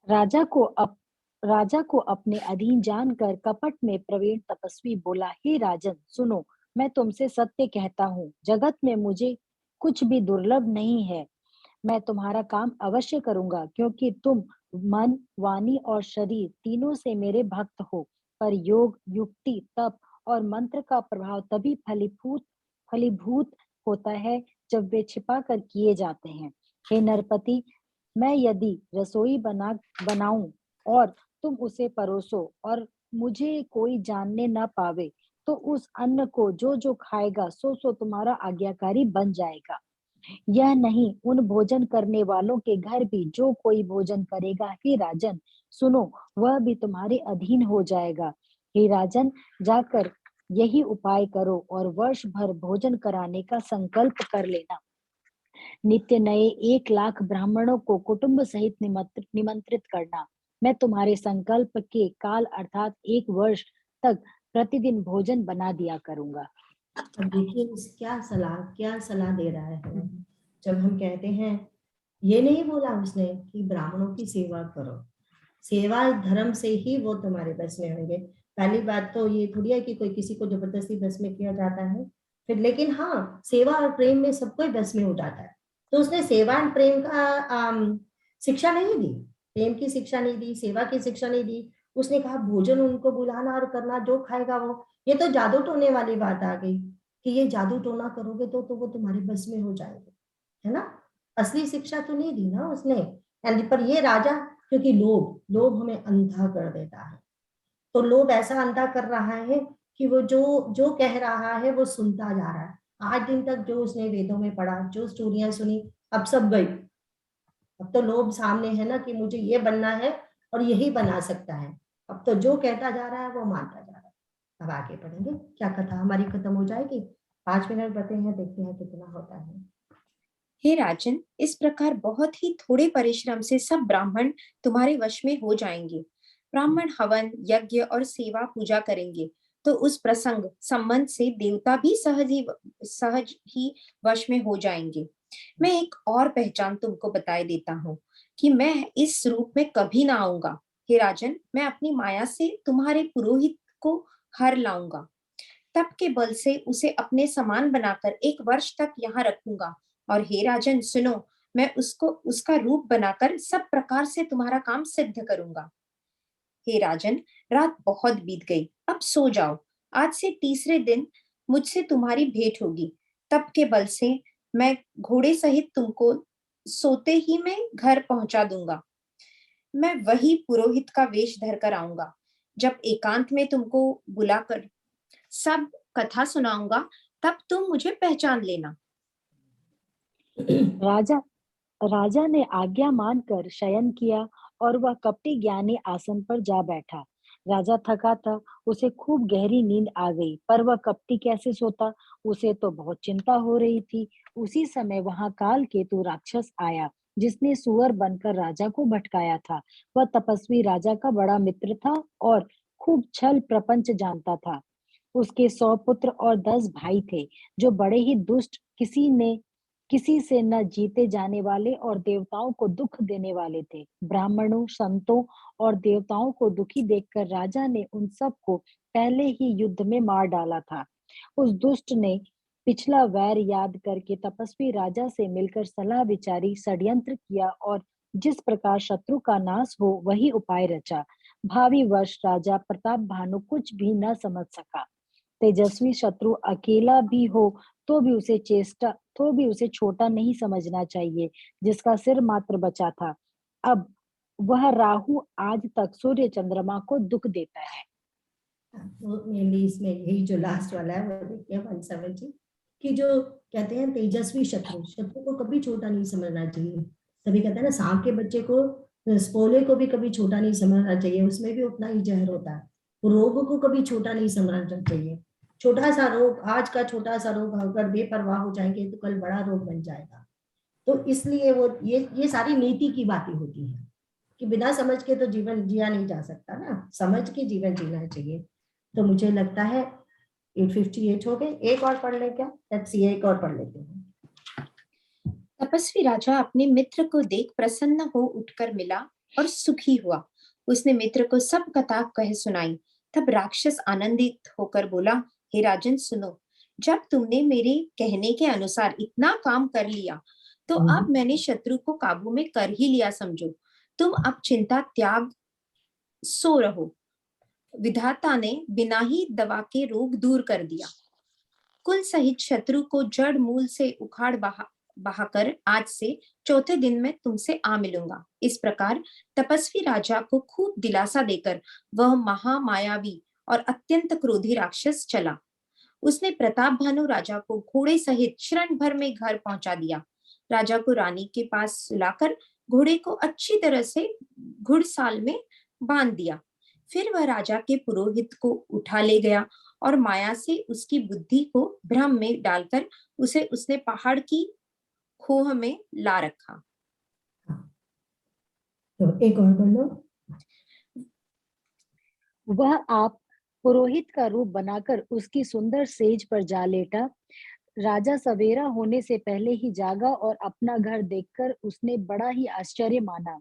राजा को अपने अधीन जानकर कपट में प्रवीण तपस्वी बोला, हे राजन सुनो, मैं तुमसे सत्य कहता हूँ, जगत में मुझे कुछ भी दुर्लभ नहीं है। मैं तुम्हारा काम अवश्य करूंगा, क्योंकि तुम मन, वाणी और शरीर तीनों से मेरे भक्त हो। पर योग, युक्ति, तप और मंत्र का प्रभाव तभी फलीभूत होता है जब वे छिपा कर किए जाते हैं। हे नरपति, मैं यदि रसोई बनाऊं और तुम उसे परोसो और मुझे कोई जानने ना पावे, तो उस अन्न को जो जो खाएगा सो तुम्हारा आज्ञाकारी बन जाएगा। यह नहीं, उन भोजन करने वालों के घर भी जो कोई भोजन करेगा, हे राजन सुनो, वह भी तुम्हारे अधीन हो जाएगा। हे राजन, जाकर यही उपाय करो और वर्ष भर भोजन कराने का संकल्प कर लेना। नित्य नए 1 लाख ब्राह्मणों को कुटुंब सहित निमंत्रित करना। मैं तुम्हारे संकल्प के काल अर्थात 1 वर्ष तक प्रतिदिन भोजन बना दिया करूंगा। अब देखिए क्या सलाह दे रहा है। जब हम कहते हैं, ये नहीं बोला उसने कि ब्राह्मणों की सेवा करो, सेवा धर्म से ही वो तुम्हारे बस में होंगे। पहली बात तो ये थोड़ी है कि कोई किसी को जबरदस्ती बस में किया जाता है, फिर लेकिन हाँ, सेवा और प्रेम में सब कोई बस में हो जाता है। तो उसने सेवा और प्रेम का शिक्षा नहीं दी, प्रेम की शिक्षा नहीं दी, सेवा की शिक्षा नहीं दी। उसने कहा भोजन उनको बुलाना और करना, जो खाएगा वो। ये तो जादू टोने वाली बात आ गई कि ये जादू टोना करोगे तो वो तुम्हारे बस में हो जाएंगे, है ना। असली शिक्षा तो नहीं दी ना उसने। पर ये राजा, क्योंकि लोभ हमें अंधा कर देता है, तो लोभ ऐसा अंधा कर रहा है कि वो जो जो कह रहा है वो सुनता जा रहा है। 8 दिन तक जो उसने वेदों में पढ़ा, जो स्टोरियां सुनी, अब सब गई। अब तो लोभ सामने है ना कि मुझे ये बनना है और यही बना सकता है। अब तो जो कहता जा रहा है वो मानता जा रहा है। अब आगे बढ़ेंगे, क्या कथा हमारी खत्म हो जाएगी। 5 मिनट बचे हैं, देखते हैं कितना होता है। हे राजन, इस प्रकार बहुत ही थोड़े परिश्रम से सब ब्राह्मण तुम्हारे वश में हो जाएंगे। ब्राह्मण हवन, यज्ञ और सेवा पूजा करेंगे तो उस प्रसंग संबंध से देवता भी सहज ही वश में हो जाएंगे। मैं एक और पहचान तुमको बताए देता हूँ कि मैं इस रूप में कभी ना आऊंगा। हे राजन, मैं अपनी माया से तुम्हारे पुरोहित को हर लाऊंगा, तप के बल से उसे अपने समान बनाकर 1 वर्ष तक यहाँ रखूंगा। और हे राजन सुनो, मैं उसको उसका रूप बनाकर सब प्रकार से तुम्हारा काम सिद्ध करूंगा। हे राजन, रात बहुत बीत गई, अब सो जाओ। आज से तीसरे दिन मुझसे तुम्हारी भेंट होगी। तप के बल से मैं घोड़े सहित तुमको सोते ही मैं घर पहुंचा दूंगा। मैं वही पुरोहित का वेश धरकर आऊंगा। जब एकांत में तुमको बुलाकर सब कथा सुनाऊंगा, तब तुम मुझे पहचान लेना। राजा ने आज्ञा मानकर शयन किया और वह कपटी ज्ञानी आसन पर जा बैठा। राजा थका था, उसे खूब गहरी नींद आ गई, पर वह कपटी कैसे सोता, उसे तो बहुत चिंता हो रही थी। उसी समय वहां कालकेतु राक्षस आया, जिसने सुअर बनकर राजा को भटकाया था। वह तपस्वी राजा का बड़ा मित्र था और खूब छल प्रपंच जानता था। उसके 100 पुत्र और 10 भाई थे, जो बड़े ही दुष्ट, किसी से न जीते जाने वाले और देवताओं को दुख देने वाले थे। ब्राह्मणों, संतों और देवताओं को दुखी देखकर राजा ने उन सब को पहले ही युद्ध में मार डाला था। उस दुष्ट ने पिछला वैर याद करके तपस्वी राजा से मिलकर सलाह विचारी, षड्यंत्र किया और जिस प्रकार शत्रु का नाश हो वही उपाय रचा। भावी वर्ष राजा प्रताप भानु कुछ भी न समझ सका। तेजस्वी शत्रु अकेला भी हो तो भी उसे छोटा नहीं समझना चाहिए, जिसका सिर मात्र बचा था। अब वह राहु आज तक सूर्य चंद्रमा को दुख देता है। तो मेनली इसमें यही जो लास्ट वाला है वो देखिए 170 कि जो कहते हैं तेजस्वी शत्रु को कभी छोटा नहीं समझना चाहिए। तभी कहते हैं ना, सांप के बच्चे को, स्पोले को भी कभी छोटा नहीं समझना चाहिए, उसमें भी उतना ही जहर होता है। रोग को कभी छोटा नहीं समझना चाहिए। छोटा सा रोग, आज का छोटा सा रोग अगर बेपरवाह हो जाएंगे तो कल बड़ा रोग बन जाएगा। तो इसलिए वो ये सारी नीति की बातें होती है। कि बिना समझ के तो जीवन जिया नहीं जा सकता ना, समझ के जीवन जीना चाहिए। तो मुझे लगता है 8:58 हो गए, एक और पढ़ ले क्या? लेट्स सी, एक और पढ़ लेते हैं। तपस्वी राजा अपने मित्र को देख प्रसन्न हो उठकर मिला और सुखी हुआ। उसने मित्र को सब कथा कह सुनाई। तब राक्षस आनंदित होकर बोला, हे राजन सुनो, जब तुमने मेरे कहने के अनुसार इतना काम कर लिया तो अब मैंने शत्रु को काबू में कर ही लिया समझो। तुम अब चिंता त्याग सो रहो। विधाता ने बिना ही दवा के रोग दूर कर दिया। कुल सहित शत्रु को जड़ मूल से उखाड़ बहाकर आज से चौथे दिन में तुमसे आ मिलूंगा। इस प्रकार तपस्वी राजा को खूब दिलासा देकर वह महामायावी और अत्यंत क्रोधी राक्षस चला। उसने प्रताप भानु राजा को घोड़े सहित क्षण भर में घर पहुंचा दिया। राजा को रानी के पास सुलाकर घोड़े को अच्छी तरह से घुड़साल में बांध दिया। फिर वह राजा के पुरोहित को उठा ले गया और माया से उसकी बुद्धि को भ्रम में डालकर उसे उसने पहाड़ की खोह में ला रखा। तो एक और बोलो। वह आप पुरोहित का रूप बनाकर उसकी सुंदर सेज पर जा लेटा। राजा सवेरा होने से पहले ही जागा और अपना घर देखकर उसने बड़ा ही आश्चर्य माना।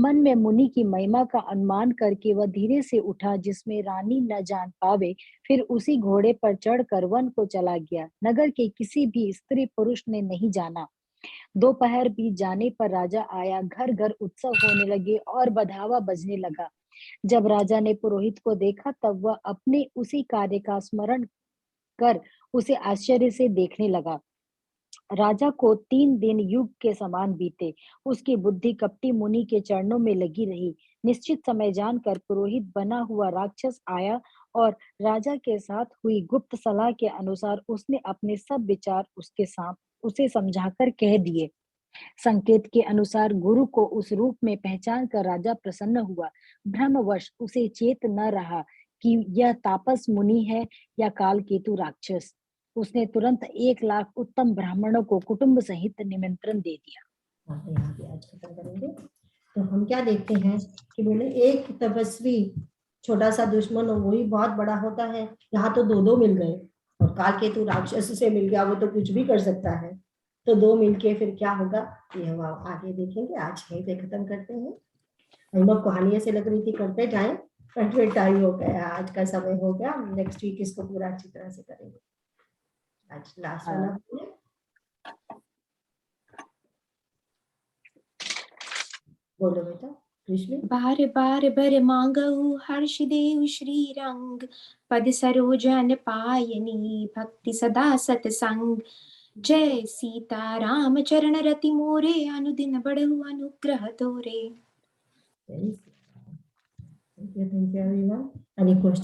मन में मुनि की महिमा का अनुमान करके वह धीरे से उठा, जिसमें रानी न जान पावे। फिर उसी घोड़े पर चढ़कर वन को चला गया। नगर के किसी भी स्त्री पुरुष ने नहीं जाना। दोपहर बीत जाने पर राजा आया। घर घर उत्सव होने लगे और बधावा बजने लगा। जब राजा ने पुरोहित को देखा तब वह अपने उसी कार्य का स्मरण कर उसे आश्चर्य से देखने लगा। राजा को 3 दिन युग के समान बीते। उसकी बुद्धि कपटी मुनि के चरणों में लगी रही। निश्चित समय जानकर पुरोहित बना हुआ राक्षस आया और राजा के साथ हुई गुप्त सलाह के अनुसार उसने अपने सब विचार उसे समझाकर कह दिए। संकेत के अनुसार गुरु को उस रूप में पहचान कर राजा प्रसन्न हुआ। भ्रमवश उसे चेत न रहा कि यह तापस मुनि है या कालकेतु राक्षस। उसने तुरंत 1 लाख उत्तम ब्राह्मणों को कुटुंब सहित निमंत्रण दे दिया। यहाँ पे आज खत्म करेंगे। तो हम क्या देखते हैं कि बोले एक तपस्वी छोटा सा दुश्मन हो वही बहुत बड़ा होता है। यहाँ तो दो मिल गए और कालकेतु राक्षस से मिल गया, वो तो कुछ भी कर सकता है। तो 2 मिलके फिर क्या होगा ये हम आगे देखेंगे। आज यहीं पे खत्म करते हैं। हम लोग कहानी ऐसे लग रही थी करते जाए, बट टाइम हो गया, आज का समय हो गया। नेक्स्ट वीक इसको पूरा अच्छी तरह से करेंगे। आज लास्ट वाला बोलो बेटा। कृष्ण बार बार बर मांगऊ हर्ष देव श्री रंग, पद सरोजन पायनी भक्ति सदा सतसंग। जय सीता राम चरण रति मोरे, अनुदिन बढ़ऊ अनुग्रह तोरे। Thank you everyone. Any questions?